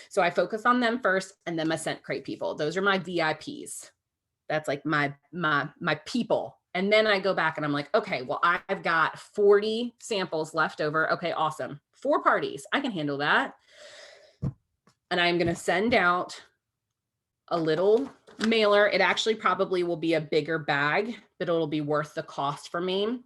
So I focus on them first and then my scent crate people. Those are my VIPs. That's like my people. And then I go back and I'm like, okay, well, I've got 40 samples left over. Okay, awesome. 4 parties. I can handle that. And I'm going to send out a little mailer. It actually probably will be a bigger bag, but it'll be worth the cost for me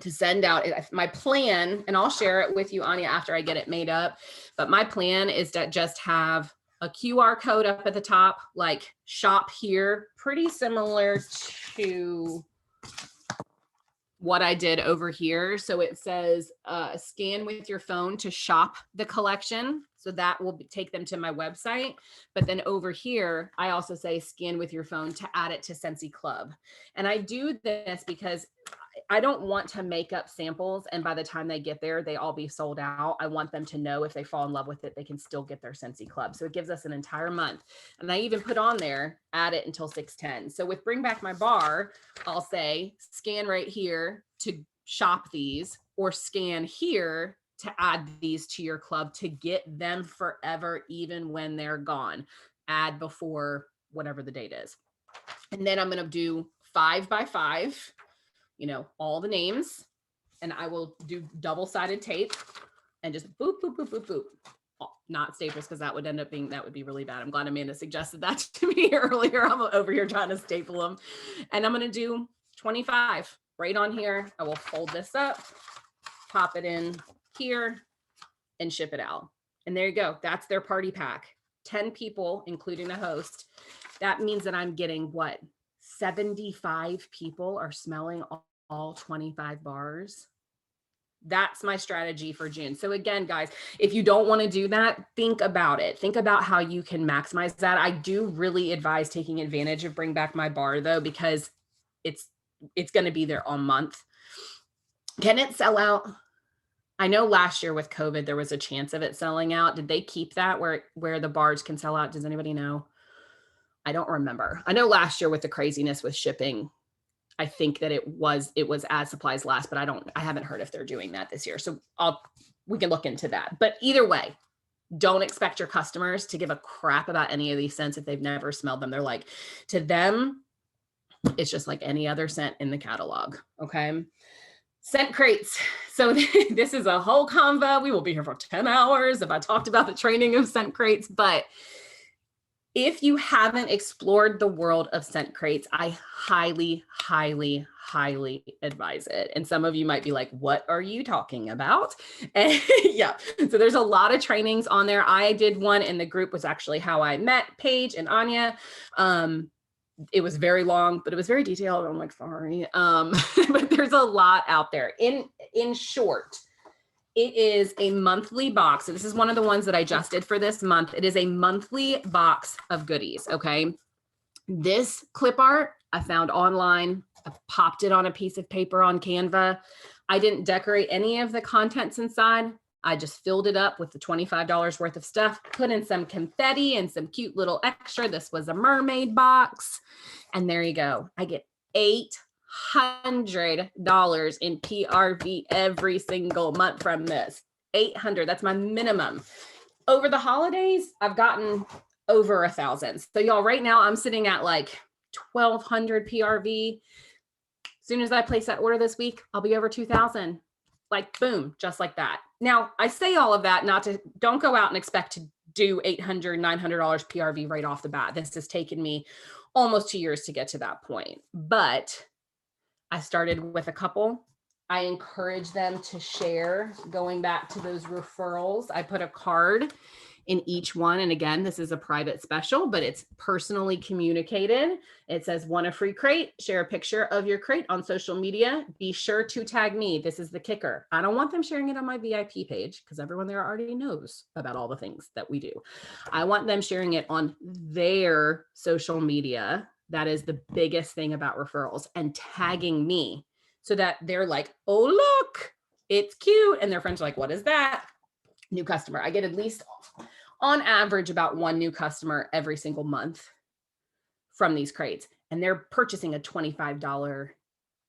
to send out. My plan, and I'll share it with you, Anya, after I get it made up. But my plan is to just have a QR code up at the top, like shop here, pretty similar to what I did over here. So it says scan with your phone to shop the collection. So that will take them to my website. But then over here, I also say scan with your phone to add it to Scentsy Club. And I do this because I don't want to make up samples and by the time they get there, they all be sold out. I want them to know if they fall in love with it, they can still get their Scentsy Club. So it gives us an entire month. And I even put on there, add it until 6/10. So with Bring Back My Bar, I'll say scan right here to shop these or scan here to add these to your club to get them forever, even when they're gone. Add before whatever the date is. And then I'm going to do 5 by 5. All the names, and I will do double-sided tape and just boop, boop, boop, boop, boop. Oh, not staples because that would be really bad. I'm glad Amanda suggested that to me earlier. I'm over here trying to staple them. And I'm going to do 25 right on here. I will fold this up, pop it in here, and ship it out. And there you go. That's their party pack. 10 people, including the host. That means that I'm getting what? 75 people are smelling all 25 bars. That's my strategy for June. So again, guys, if you don't want to do that, think about it. Think about how you can maximize that. I do really advise taking advantage of Bring Back My Bar though, because it's going to be there all month. Can it sell out? I know last year with COVID, there was a chance of it selling out. Did they keep that where the bars can sell out? Does anybody know? I don't remember. I know last year with the craziness with shipping, I think that it was as supplies last, but I haven't heard if they're doing that this year. So we can look into that. But either way, don't expect your customers to give a crap about any of these scents if they've never smelled them. They're like, to them, it's just like any other scent in the catalog. Okay. Scent crates. So this is a whole convo. We will be here for 10 hours if I talked about the training of scent crates, but if you haven't explored the world of scent crates, I highly, highly, highly advise it. And some of you might be like, what are you talking about? And yeah, so there's a lot of trainings on there. I did one in the group, was actually how I met Paige and Anya. It was very long, but it was very detailed. I'm like, sorry. But there's a lot out there. In short, it is a monthly box. So this is one of the ones that I just did for this month. It is a monthly box of goodies. Okay. This clip art I found online. I popped it on a piece of paper on Canva. I didn't decorate any of the contents inside. I just filled it up with the $25 worth of stuff, put in some confetti and some cute little extra. This was a mermaid box. And there you go. I get $800 in PRV every single month from this. 800, that's my minimum. Over the holidays, I've gotten over 1,000. So y'all, right now I'm sitting at like 1,200 PRV. As soon as I place that order this week, I'll be over 2,000. Like boom, just like that. Now I say all of that don't go out and expect to do $800, $900 PRV right off the bat. This has taken me almost 2 years to get to that point, but I started with a couple. I encourage them to share. Going back to those referrals, I put a card in each one. And again, this is a private special, but it's personally communicated. It says, want a free crate? Share a picture of your crate on social media. Be sure to tag me. This is the kicker. I don't want them sharing it on my VIP page because everyone there already knows about all the things that we do. I want them sharing it on their social media. That is the biggest thing about referrals, and tagging me. so that they're like, oh, look, it's cute. And their friends are like, what is that? New customer. I get at least on average about one new customer every single month from these crates. And they're purchasing a $25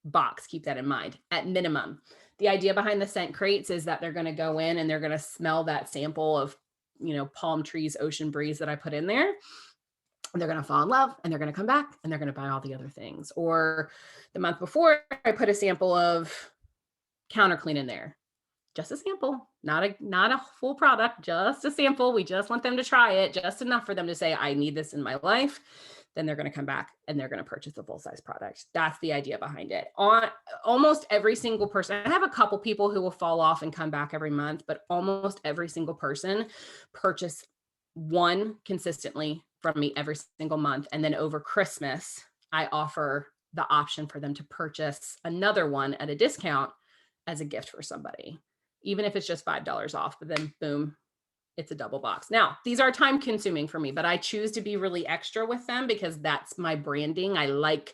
box. Keep that in mind at minimum. The idea behind the scent crates is that they're going to go in and they're going to smell that sample of, palm trees, ocean breeze that I put in there. And they're going to fall in love and they're going to come back and they're going to buy all the other things. Or the month before, I put a sample of counter clean in there. Just a sample, not a full product, just a sample. We just want them to try it, just enough for them to say, I need this in my life. Then they're going to come back and they're going to purchase a full-size product. That's the idea behind it. On almost every single person, I have a couple people who will fall off and come back every month, but almost every single person purchase one consistently from me every single month. And then over Christmas, I offer the option for them to purchase another one at a discount as a gift for somebody, even if it's just $5 off, but then boom, it's a double box. Now, these are time consuming for me, but I choose to be really extra with them because that's my branding. I like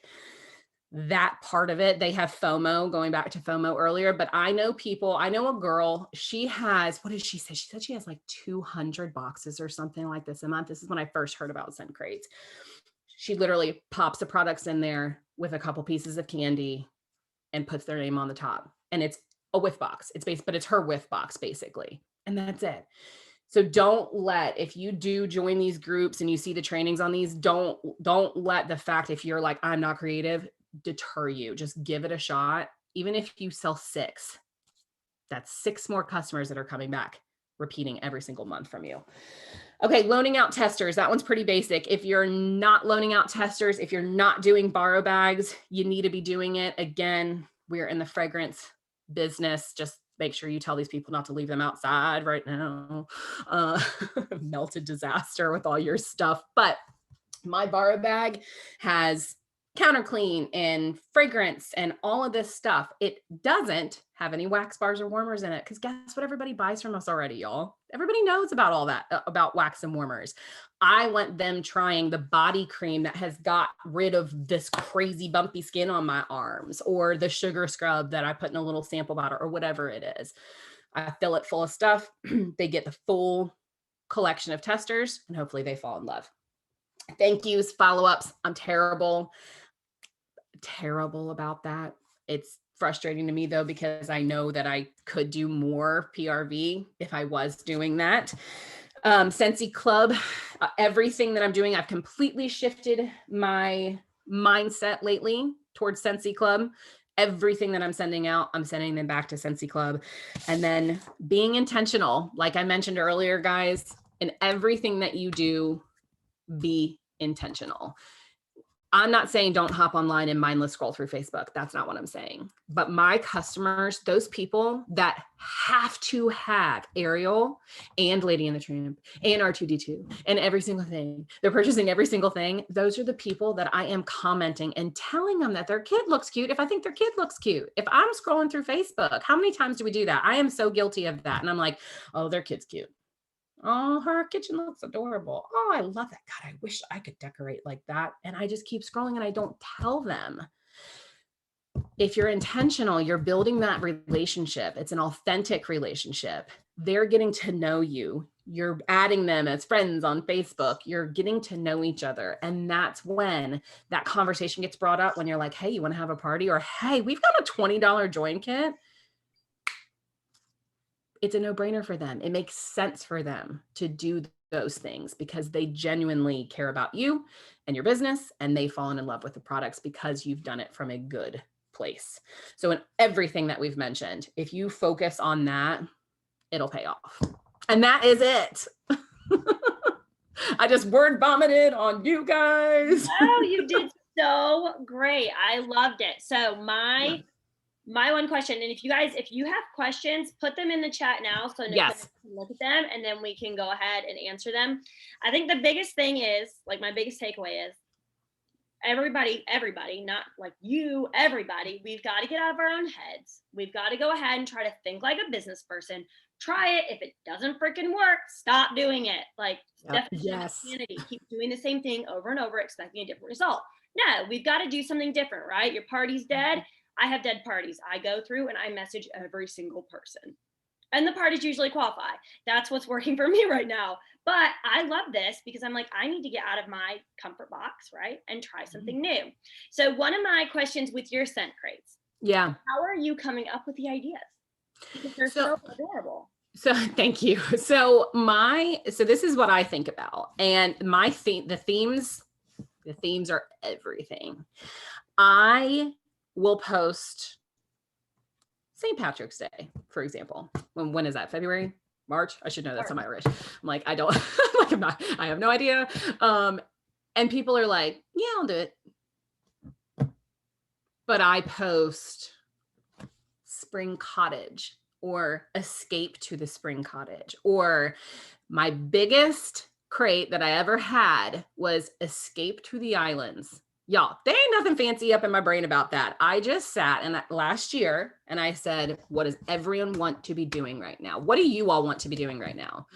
that part of it. They have FOMO, going back to FOMO earlier, but I know a girl, she has, what did she say? She said she has like 200 boxes or something like this a month. This is when I first heard about scent crates. She literally pops the products in there with a couple pieces of candy and puts their name on the top. And it's a whiff box. But it's her whiff box basically. And that's it. So if you do join these groups and you see the trainings on these, don't let the fact, if you're like, I'm not creative, deter you. Just give it a shot. Even if you sell 6, that's 6 more customers that are coming back, repeating every single month from you. Okay, loaning out testers. That one's pretty basic. If you're not loaning out testers, if you're not doing borrow bags, you need to be doing it. Again, we're in the fragrance business. Just make sure you tell these people not to leave them outside right now. Melted disaster with all your stuff. But my borrow bag has counter clean and fragrance and all of this stuff. It doesn't have any wax bars or warmers in it because guess what? Everybody buys from us already, y'all. Everybody knows about all that, about wax and warmers. I want them trying the body cream that has got rid of this crazy bumpy skin on my arms, or the sugar scrub that I put in a little sample bottle, or whatever it is. I fill it full of stuff. They get the full collection of testers and hopefully they fall in love. Thank yous, follow-ups. I'm terrible about that. It's frustrating to me though, because I know that I could do more PRV if I was doing that. Scentsy Club, everything that I'm doing, I've completely shifted my mindset lately towards Scentsy Club. Everything that I'm sending out, I'm sending them back to Scentsy Club. And then being intentional, like I mentioned earlier, guys, in everything that you do, be intentional. I'm not saying don't hop online and mindless scroll through Facebook. That's not what I'm saying. But my customers, those people that have to have Ariel and Lady in the Tramp and R2D2 and every single thing, they're purchasing every single thing. Those are the people that I am commenting and telling them that their kid looks cute if I think their kid looks cute. If I'm scrolling through Facebook, how many times do we do that? I am so guilty of that. And I'm like, oh, their kid's cute. Oh, her kitchen looks adorable. Oh, I love that. God, I wish I could decorate like that. And I just keep scrolling and I don't tell them. If you're intentional, you're building that relationship. It's an authentic relationship. They're getting to know you. You're adding them as friends on Facebook. You're getting to know each other. And that's when that conversation gets brought up, when you're like, hey, you want to have a party? Or, hey, we've got a $20 join kit. It's a no-brainer for them. It makes sense for them to do those things because they genuinely care about you and your business, and they fall in love with the products because you've done it from a good place. So in everything that we've mentioned, if you focus on that, it'll pay off. And that is it. I just word vomited on you guys. Oh, you did so great. I loved it. So my one question, and if you have questions, put them in the chat now so Nicole can look at them and then we can go ahead and answer them. I think the biggest thing is, like, my biggest takeaway is everybody, not like you, everybody, we've got to get out of our own heads. We've got to go ahead and try to think like a business person. Try it. If it doesn't freaking work, stop doing it. Like, definition of insanity. Keep doing the same thing over and over, expecting a different result. No, we've got to do something different, right? Your party's dead. I have dead parties. I go through and I message every single person. And the parties usually qualify. That's what's working for me right now. But I love this because I'm like, I need to get out of my comfort box, right? And try something new. So one of my questions with your scent crates. Yeah. How are you coming up with the ideas? Because they're so adorable. So thank you. So this is what I think about. And the themes are everything. I will post St. Patrick's Day, for example. When is that? February? March? I should know that. I'm Irish. I'm like, I have no idea. And people are like, yeah, I'll do it. But I post spring cottage or escape to the spring cottage, or my biggest crate that I ever had was escape to the islands. Y'all, there ain't nothing fancy up in my brain about that. I just sat last year and I said, what does everyone want to be doing right now? What do you all want to be doing right now?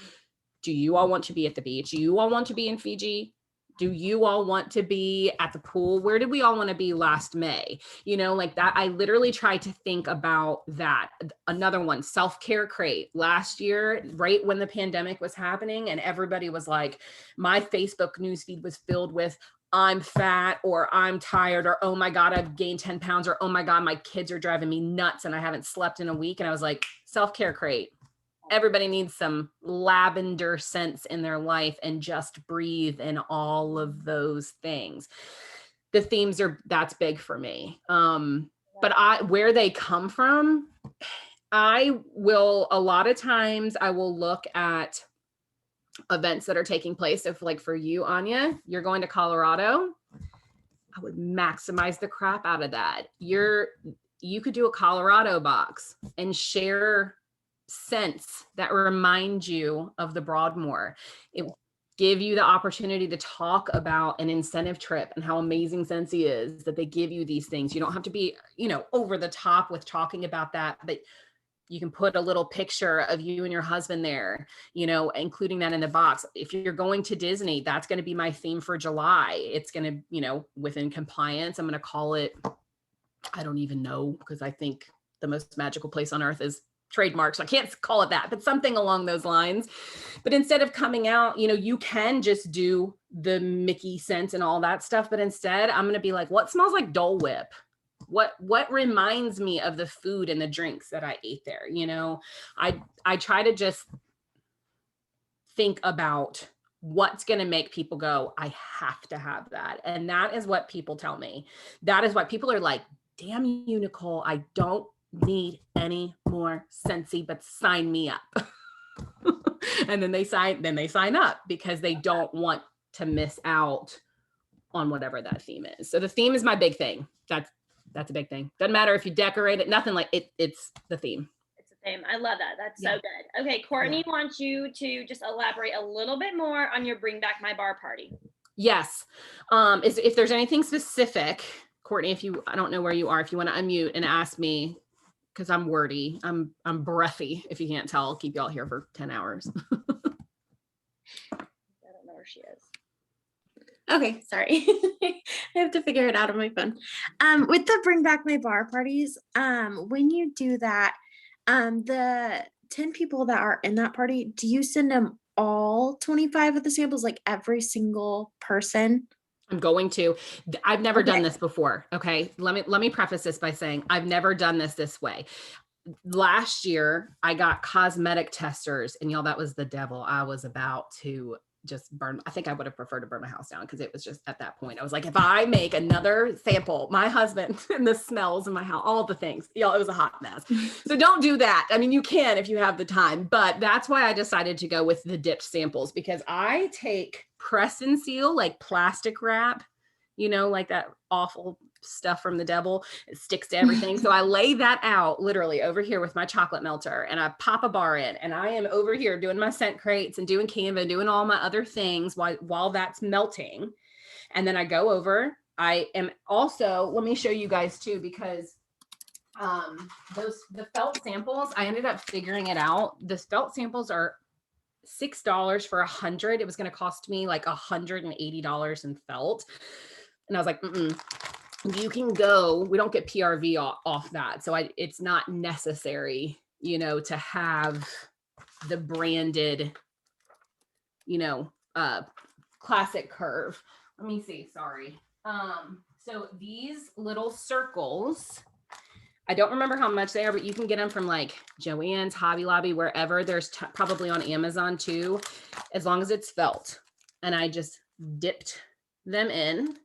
Do you all want to be at the beach? Do you all want to be in Fiji? Do you all want to be at the pool? Where did we all want to be last May? You know, like that. I literally tried to think about that. Another one, self-care crate. Last year, right when the pandemic was happening and everybody was like, my Facebook newsfeed was filled with, I'm fat, or I'm tired, or, oh my God, I've gained 10 pounds, or, oh my God, my kids are driving me nuts and I haven't slept in a week. And I was like, self-care crate. Everybody needs some lavender scents in their life, and just breathe and all of those things. The themes that's big for me. But where they come from, a lot of times I will look at events that are taking place. If like for you, Anya, you're going to Colorado, I would maximize the crap out of that. You could do a Colorado box and share scents that remind you of the Broadmoor. It give you the opportunity to talk about an incentive trip and how amazing Scentsy is that they give you these things. You don't have to be, over the top with talking about that, but you can put a little picture of you and your husband there, including that in the box. If you're going to Disney, that's going to be my theme for July. It's going to, within compliance, I'm going to call it, I don't even know, because I think the most magical place on earth is trademark, so I can't call it that, but something along those lines. But instead of coming out, you can just do the Mickey scent and all that stuff. But instead, I'm going to be like, what smells like Dole Whip? What reminds me of the food and the drinks that I ate there? I try to just think about what's going to make people go, I have to have that. And that is what people tell me. That is what people are like, damn you, Nicole, I don't need any more Scentsy, but sign me up. And then they sign up because they don't want to miss out on whatever that theme is. So the theme is my big thing. That's a big thing. Doesn't matter if you decorate it, nothing like it. It's the theme. It's the theme. I love that. That's so good. Okay, Courtney wants you to just elaborate a little bit more on your Bring Back My Bar party. Yes. If there's anything specific, Courtney, I don't know where you are, if you want to unmute and ask me, because I'm wordy. I'm breathy. If you can't tell, I'll keep y'all here for 10 hours. I don't know where she is. Okay, sorry. I have to figure it out on my phone. With the Bring Back My Bar parties, when you do that, the 10 people that are in that party, do you send them all 25 of the samples, like every single person? I'm going to. I've never done this before. Okay. Let me preface this by saying I've never done this way. Last year, I got cosmetic testers, and y'all, that was the devil. I was about to just burn. I think I would have preferred to burn my house down, because it was just at that point, I was like, if I make another sample, my husband and the smells in my house, all the things, y'all, it was a hot mess. So don't do that. I mean, you can if you have the time, but that's why I decided to go with the dipped samples, because I take press and seal, like plastic wrap, like that awful stuff from the devil. It sticks to everything. So I lay that out literally over here with my chocolate melter, and I pop a bar in, and I am over here doing my scent crates and doing Canva, doing all my other things while that's melting. And then I go over, I am also, let me show you guys too, because the felt samples, I ended up figuring it out. The felt samples are $6 for 100. It was going to cost me like $180 in felt. And I was like, you can go, we don't get PRV off that. So it's not necessary, you know, to have the branded, you know, classic curve. Let me see, sorry. So these little circles, I don't remember how much they are, but you can get them from like Joann's, Hobby Lobby, wherever. There's probably on Amazon too, as long as it's felt. And I just dipped them in,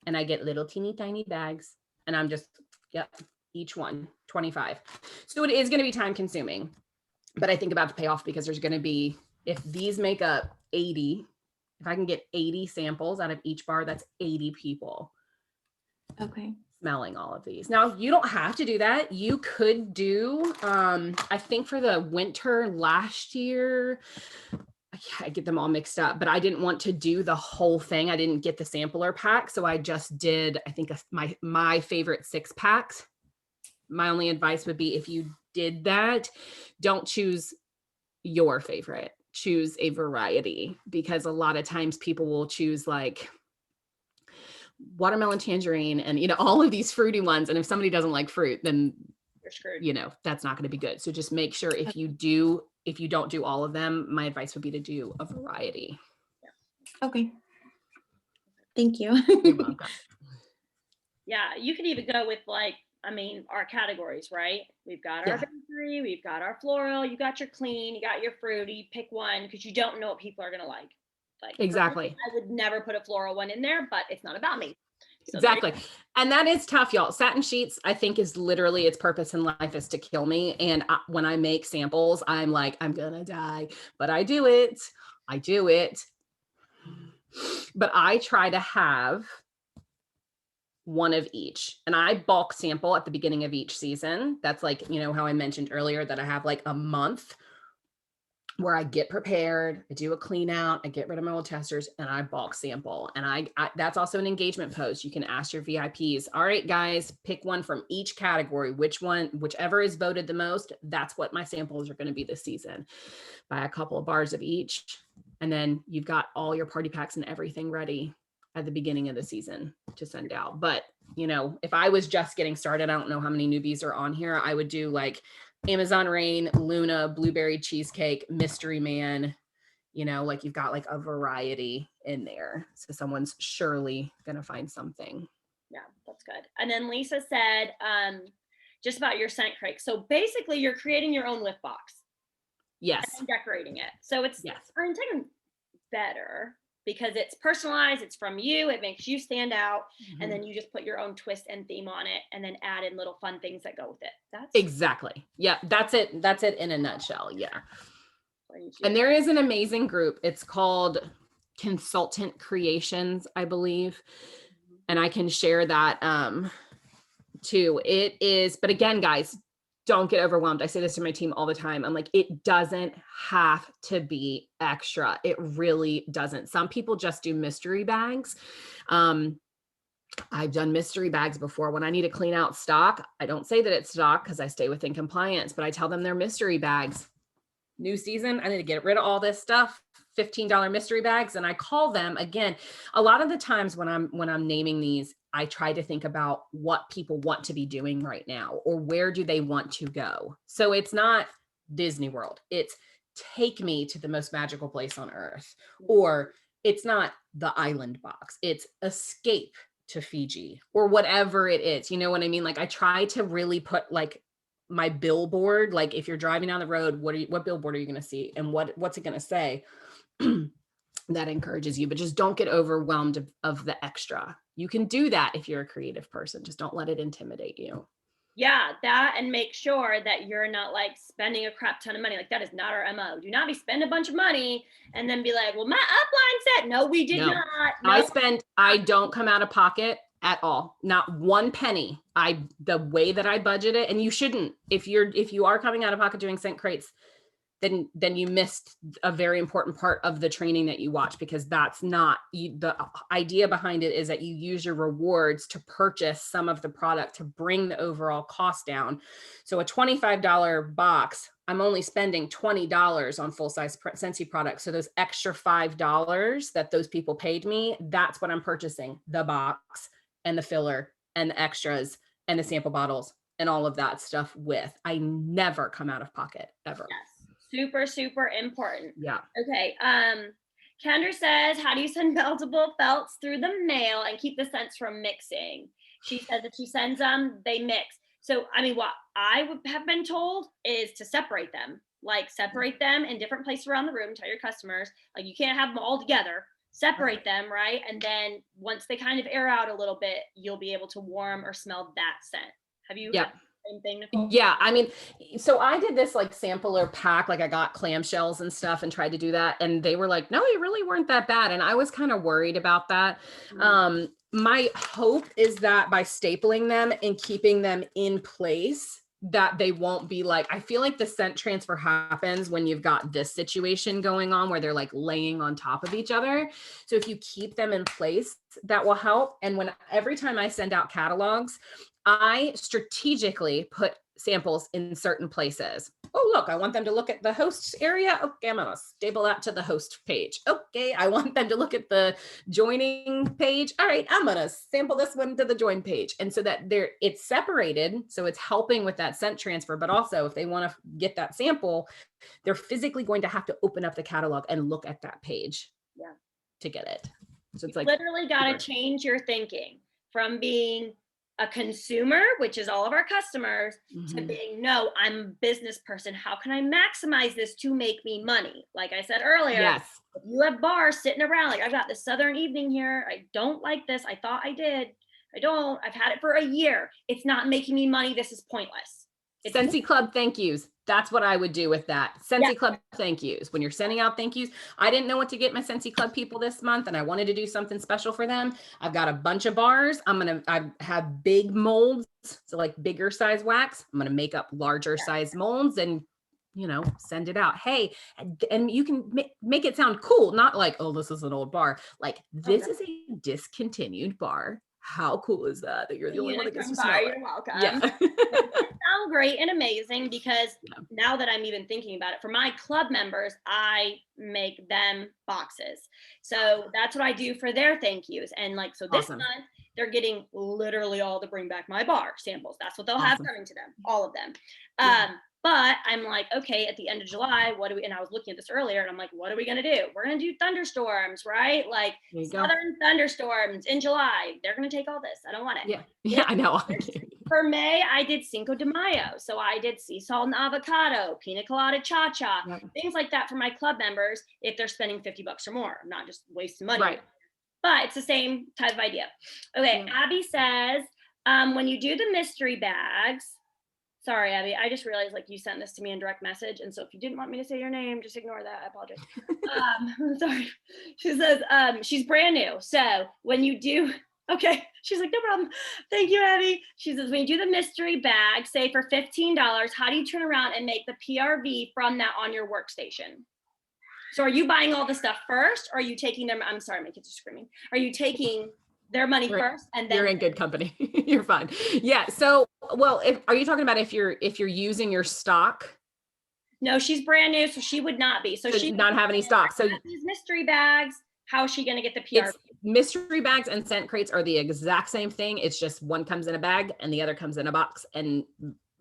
and I get little teeny tiny bags, and I'm just, yep, each one 25. So it is going to be time consuming, but I think about the payoff, because there's going to be, if these make up 80, if I can get 80 samples out of each bar, that's 80 people. Okay. Smelling all of these. Now, you don't have to do that. You could do, I think for the winter last year, I get them all mixed up, but I didn't want to do the whole thing. I didn't get the sampler pack. So I just did, I think my favorite 6 packs. My only advice would be, if you did that, don't choose your favorite, choose a variety, because a lot of times people will choose like watermelon, tangerine, and, you know, all of these fruity ones. And if somebody doesn't like fruit, then You're screwed. you know, that's not going to be good. So just make sure, if you don't do all of them, my advice would be to do a variety. Okay. Thank you. You're welcome. Yeah, you could even go with like, I mean, our categories, right? We've got our bakery, we've got our floral, you got your clean, you got your fruity. Pick one, because you don't know what people are gonna like. Like, Exactly. I would never put a floral one in there, but it's not about me. So Exactly. And that is tough, y'all. Satin sheets, I think, is literally, its purpose in life is to kill me. And when I make samples, I'm like, I'm gonna die, but I do it. But I try to have one of each, and I bulk sample at the beginning of each season. That's like, you know, how I mentioned earlier that I have like a month where I get prepared, I do a clean out, I get rid of my old testers, and I bulk sample. And I that's also an engagement post. You can ask your VIPs, all right, guys, pick one from each category, whichever is voted the most, that's what my samples are going to be this season. Buy a couple of bars of each, and then you've got all your party packs and everything ready at the beginning of the season to send out. But, you know, if I was just getting started, I don't know how many newbies are on here, I would do like Amazon Rain, Luna, Blueberry Cheesecake, Mystery Man, you know, like you've got like a variety in there. So someone's surely going to find something. Yeah, that's good. And then Lisa said, just about your scent crate. So basically you're creating your own lift box. Yes. And decorating it. So it's better, because it's personalized, it's from you, it makes you stand out, and then you just put your own twist and theme on it, and then add in little fun things that go with it. That's exactly. Yeah, that's it in a nutshell. Yeah. And there is an amazing group. It's called Consultant Creations, I believe. And I can share that too. It is, but again, guys, don't get overwhelmed. I say this to my team all the time. I'm like, it doesn't have to be extra. It really doesn't. Some people just do mystery bags. I've done mystery bags before. When I need to clean out stock, I don't say that it's stock because I stay within compliance, but I tell them they're mystery bags. New season, I need to get rid of all this stuff, $15 mystery bags. And I call them, again, a lot of the times when I'm naming these, I try to think about what people want to be doing right now, or where do they want to go. So it's not Disney World. It's take me to the most magical place on earth. Or it's not the island box. It's escape to Fiji, or whatever it is. You know what I mean? Like, I try to really put like my billboard, like if you're driving down the road, what billboard are you going to see, and what's it going to say that encourages you? But just don't get overwhelmed of the extra. You can do that if you're a creative person. Just don't let it intimidate you. Yeah, that, and make sure that you're not like spending a crap ton of money. Like, that is not our MO. Do not be spending a bunch of money and then be like, well, my upline said, no, we did not. No. I don't come out of pocket at all. Not one penny. The way that I budget it, and you shouldn't, if you are coming out of pocket doing scent crates, then you missed a very important part of the training that you watch, because that's not the idea behind it. Is that you use your rewards to purchase some of the product to bring the overall cost down. So a $25 box, I'm only spending $20 on full size Scentsy products. So those extra $5 that those people paid me, that's what I'm purchasing, the box and the filler and the extras and the sample bottles and all of that stuff with. I never come out of pocket ever. Yes. Super, super important. Yeah. Okay. Kendra says, how do you send meltable felts through the mail and keep the scents from mixing? She says if she sends them, they mix. So, I mean, what I would have been told is to separate them, like separate them in different places around the room. Tell your customers, like, you can't have them all together. Separate them, right? And then once they kind of air out a little bit, you'll be able to warm or smell that scent. Have you had the same thing, Nicole? Yeah, I mean, so I did this like sampler pack, like I got clamshells and stuff and tried to do that. And they were like, no, they really weren't that bad. And I was kind of worried about that. My hope is that by stapling them and keeping them in place, that they won't be like, I feel like the scent transfer happens when you've got this situation going on where they're like laying on top of each other. So if you keep them in place, that will help. And every time I send out catalogs, I strategically put samples in certain places. Oh, look, I want them to look at the host area. Okay, I'm gonna staple that to the host page. Okay, I want them to look at the joining page. All right, I'm gonna sample this one to the join page. And so that it's separated. So it's helping with that scent transfer, but also if they want to get that sample, they're physically going to have to open up the catalog and look at that page to get it. So it's like literally got to change your thinking from being a consumer, which is all of our customers, to being, no, I'm a business person. How can I maximize this to make me money? Like I said earlier, if you have bars sitting around, like I've got this Southern evening here. I don't like this. I thought I did. I don't. I've had it for a year. It's not making me money. This is pointless. Scentsy Club thank yous. That's what I would do with that. Scentsy Club thank yous. When you're sending out thank yous, I didn't know what to get my Scentsy Club people this month, and I wanted to do something special for them. I've got a bunch of bars. I have big molds, so like bigger size wax. I'm gonna make up larger size molds and send it out. Hey, and you can make it sound cool, not like, oh, this is an old bar. Like, this is a discontinued bar. How cool is that you're the only one that gets to smell it? You're welcome. Yeah. It sounds great and amazing, because now that I'm even thinking about it, for my club members, I make them boxes. So that's what I do for their thank yous. And like, so this month they're getting literally all the Bring Back My Bar samples. That's what they'll have coming to them, all of them. But I'm like, okay, at the end of July, and I was looking at this earlier, and I'm like, what are we going to do? We're going to do thunderstorms, right? Like southern thunderstorms in July. They're going to take all this. I don't want it. Yeah, I know. For May, I did Cinco de Mayo. So I did sea salt and avocado, pina colada cha-cha, things like that for my club members if they're spending $50 or more. I'm not just wasting money. Right. But it's the same type of idea. Okay, Abby says, when you do the mystery bags, sorry, Abby, I just realized like you sent this to me in direct message. And so if you didn't want me to say your name, just ignore that. I apologize. Sorry. She says, she's brand new. So when you do, okay. She's like, no problem. Thank you, Abby. She says, when you do the mystery bag, say for $15, how do you turn around and make the PRV from that on your workstation? So are you buying all the stuff first, or are you taking them? I'm sorry, my kids are screaming. Are you taking their money first and then you're in good company? You're fine. Yeah. So, well, are you talking about if you're using your stock? No, she's brand new, so she would not be. So she not have any stock. So these mystery bags, how is she going to get the PR? Mystery bags and scent crates are the exact same thing. It's just one comes in a bag and the other comes in a box, and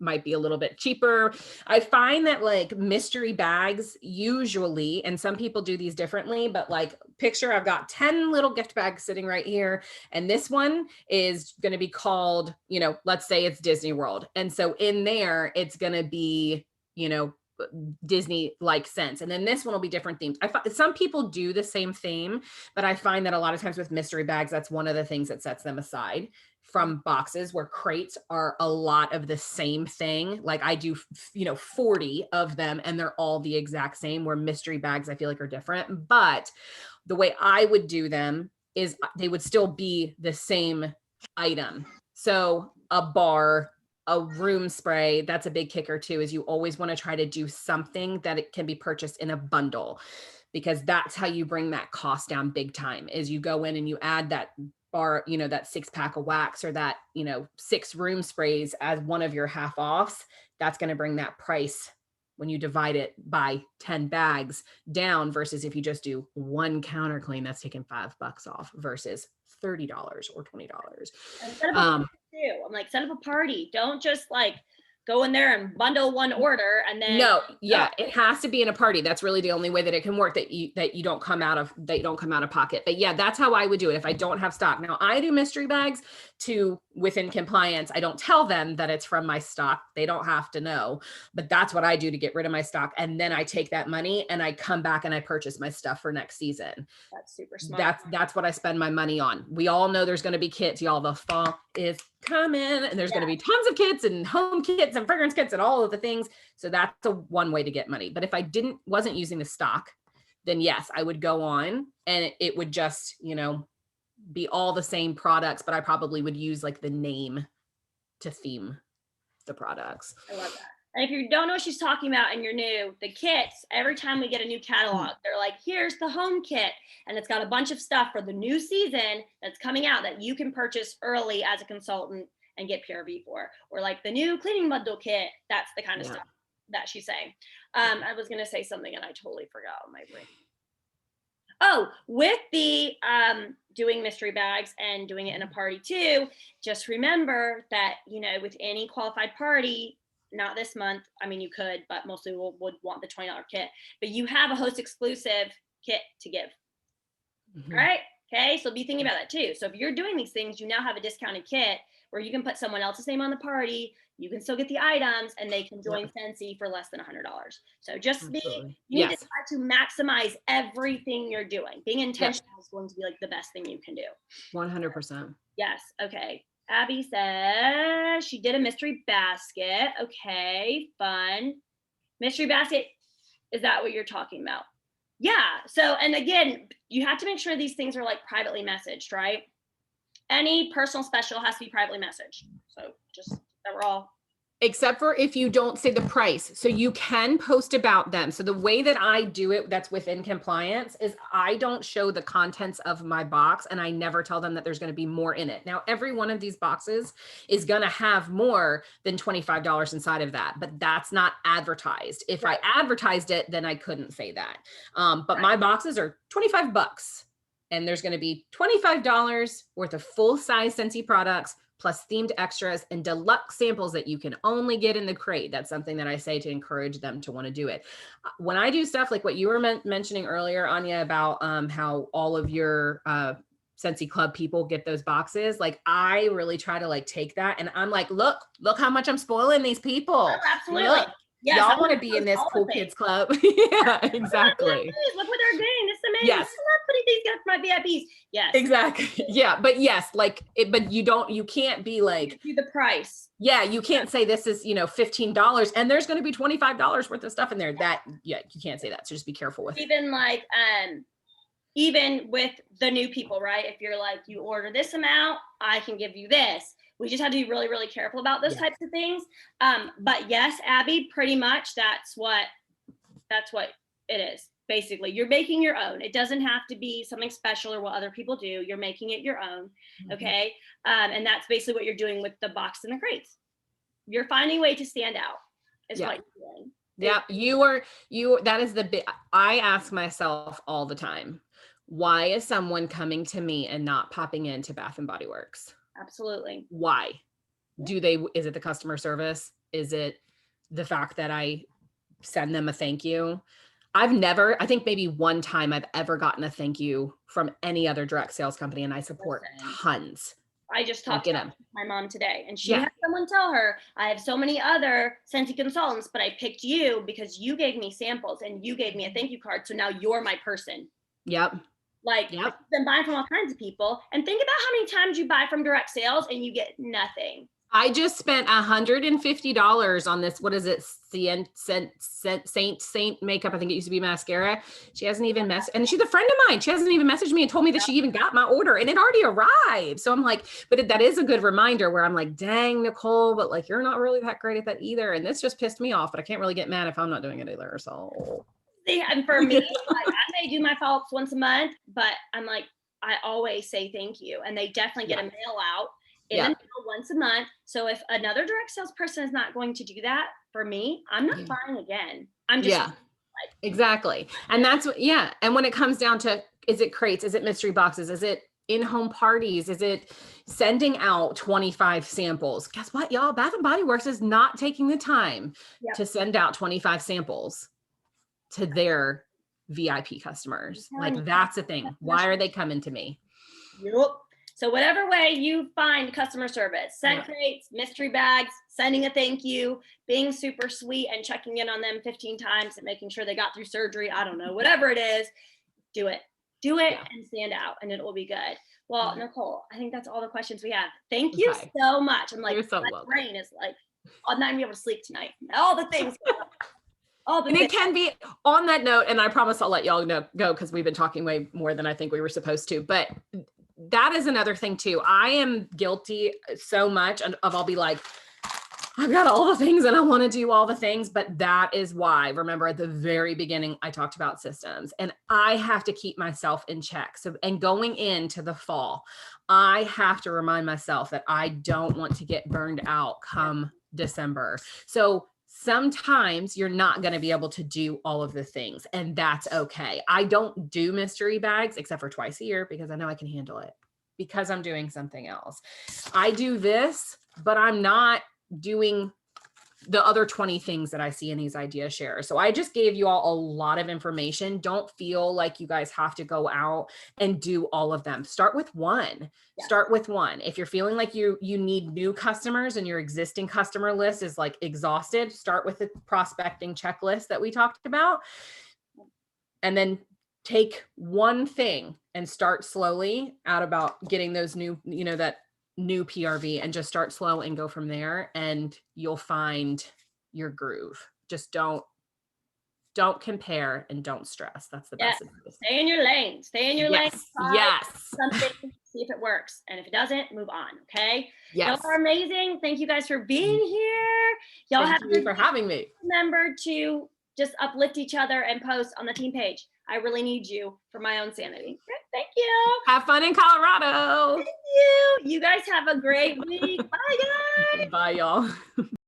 might be a little bit cheaper. I find that like mystery bags usually, and some people do these differently, but like picture, I've got 10 little gift bags sitting right here. And this one is going to be called, let's say it's Disney World. And so in there, it's going to be, Disney like scents. And then this one will be different themes. Some people do the same theme, but I find that a lot of times with mystery bags, that's one of the things that sets them aside from boxes, where crates are a lot of the same thing. Like I do, 40 of them and they're all the exact same, where mystery bags I feel like are different. But the way I would do them is they would still be the same item. So a bar, a room spray, that's a big kicker too, is you always want to try to do something that it can be purchased in a bundle, because that's how you bring that cost down big time, is you go in and you add that bar, that 6-pack of wax, or that, 6 room sprays as one of your half offs. That's going to bring that price when you divide it by 10 bags down versus if you just do one counter clean, that's taking $5 off versus $30 or $20. And set up a party too. I'm like, set up a party. Don't just like go in there and bundle one order and then it has to be in a party. That's really the only way that it can work, that you don't come out of pocket. But yeah, that's how I would do it if I don't have stock. Now I do mystery bags within compliance. I don't tell them that it's from my stock. They don't have to know, but that's what I do to get rid of my stock. And then I take that money and I come back and I purchase my stuff for next season. That's super smart. That's what I spend my money on. We all know there's going to be kits, y'all. The fall is coming and there's going to be tons of kits and home kits and fragrance kits and all of the things. So that's one way to get money. But if I wasn't using the stock, then yes, I would go on and it would just, be all the same products, but I probably would use like the name to theme the products. I love that. And if you don't know what she's talking about and you're new, the kits, every time we get a new catalog, they're like, here's the home kit. And it's got a bunch of stuff for the new season that's coming out that you can purchase early as a consultant and get PRV for. Or like the new cleaning bundle kit. That's the kind of stuff that she's saying. I was going to say something and I totally forgot on my brain. Oh, with the doing mystery bags and doing it in a party too, just remember that, with any qualified party, not this month, I mean, you could, but mostly would want the $20 kit, but you have a host exclusive kit to give. All right. Okay. So be thinking about that too. So if you're doing these things, you now have a discounted kit where you can put someone else's name on the party. You can still get the items and they can join scentsy for less than $100. So just you need to try to maximize everything you're doing. Being intentional is going to be like the best thing you can do. 100%. Yes. Okay. Abby says she did a mystery basket. Okay. Fun. Mystery basket. Is that what you're talking about? Yeah. So, and again, you have to make sure these things are like privately messaged, right? Any personal special has to be privately messaged. So just that we're all. Except for if you don't say the price. So you can post about them. So the way that I do it, that's within compliance, is I don't show the contents of my box and I never tell them that there's going to be more in it. Now, every one of these boxes is going to have more than $25 inside of that, but that's not advertised. If I advertised it, then I couldn't say that. But my boxes are $25 and there's going to be $25 worth of full-size Scentsy products plus themed extras and deluxe samples that you can only get in the crate. That's something that I say to encourage them to want to do it. When I do stuff like what you were mentioning earlier, Anya, about how all of your Scentsy Club people get those boxes, like I really try to like take that and I'm like, look how much I'm spoiling these people. Oh, absolutely. Look, y'all want to be in this cool kids club. Yeah, exactly. Look what they're getting. This is amazing. Yes. I'm putting these together for my VIPs. Yes. Exactly. Yeah. But yes, like it, but you can't be like do the price. Yeah. You can't say this is, $15 and there's going to be $25 worth of stuff in there you can't say that. So just be careful with even like, even with the new people, right? If you're like, you order this amount, I can give you this. We just have to be really, really careful about those types of things. But yes, Abby, pretty much that's what it is. Basically, you're making your own. It doesn't have to be something special or what other people do. You're making it your own. Okay. And that's basically what you're doing with the box and the crates. You're finding a way to stand out is what you're doing. Yeah. That is the big, I ask myself all the time, why is someone coming to me and not popping into Bath and Body Works? Absolutely. Why? Is it the customer service? Is it the fact that I send them a thank you? I think maybe one time I've ever gotten a thank you from any other direct sales company, and I support tons. I just talked to my mom today and she had someone tell her, I have so many other Scentsy consultants, but I picked you because you gave me samples and you gave me a thank you card. So now you're my person. Yep. You've been buying from all kinds of people, and think about how many times you buy from direct sales and you get nothing. I just spent $150 on this. What is it? Saint makeup. I think it used to be mascara. She hasn't even and she's a friend of mine. She hasn't even messaged me and told me that she even got my order and it already arrived. So I'm like, but that is a good reminder where I'm like, dang, Nicole, but like, you're not really that great at that either. And this just pissed me off, but I can't really get mad if I'm not doing it either. So. And for me, I may do my follow-ups once a month, but I'm like, I always say thank you. And they definitely get a mail out. in the middle once a month. So if another direct sales person is not going to do that for me, I'm not buying again. I'm just exactly. And that's what, and when it comes down to, is it crates? Is it mystery boxes? Is it in-home parties? Is it sending out 25 samples? Guess what, y'all? Bath and Body Works is not taking the time to send out 25 samples to their VIP customers. Like, that's the thing. Why are they coming to me? Yep. So whatever way you find customer service, scent crates, mystery bags, sending a thank you, being super sweet and checking in on them 15 times and making sure they got through surgery, I don't know, whatever it is, do it and stand out, and it will be good. Well, Nicole, I think that's all the questions we have. Thank you so much. I'm like, my brain is like, I'm not gonna be able to sleep tonight. All the things. And it can be on that note, and I promise I'll let y'all go because we've been talking way more than I think we were supposed to, but that is another thing too. I am guilty so much of I'll be like, I've got all the things and I want to do all the things, but that is why, remember at the very beginning, I talked about systems, and I have to keep myself in check. So, and going into the fall, I have to remind myself that I don't want to get burned out come December. So sometimes you're not going to be able to do all of the things, and that's okay. I don't do mystery bags except for twice a year because I know I can handle it because I'm doing something else. I do this, but I'm not doing the other 20 things that I see in these idea shares. So I just gave you all a lot of information. Don't feel like you guys have to go out and do all of them. Start with one. Start with one. If you're feeling like you need new customers and your existing customer list is like exhausted, start with the prospecting checklist that we talked about. And then take one thing and start slowly out about getting those new, that new PRV, and just start slow and go from there, and you'll find your groove. Just don't compare and don't stress. That's the best advice. Stay in your lane. Stay in your lane. Yes. Something, see if it works. And if it doesn't, move on. Okay. Yes. Y'all are amazing. Thank you guys for being here. Y'all Thank you for having me. Remember to just uplift each other and post on the team page. I really need you for my own sanity. Thank you. Have fun in Colorado. Thank you. You guys have a great week. Bye, guys. Bye, y'all.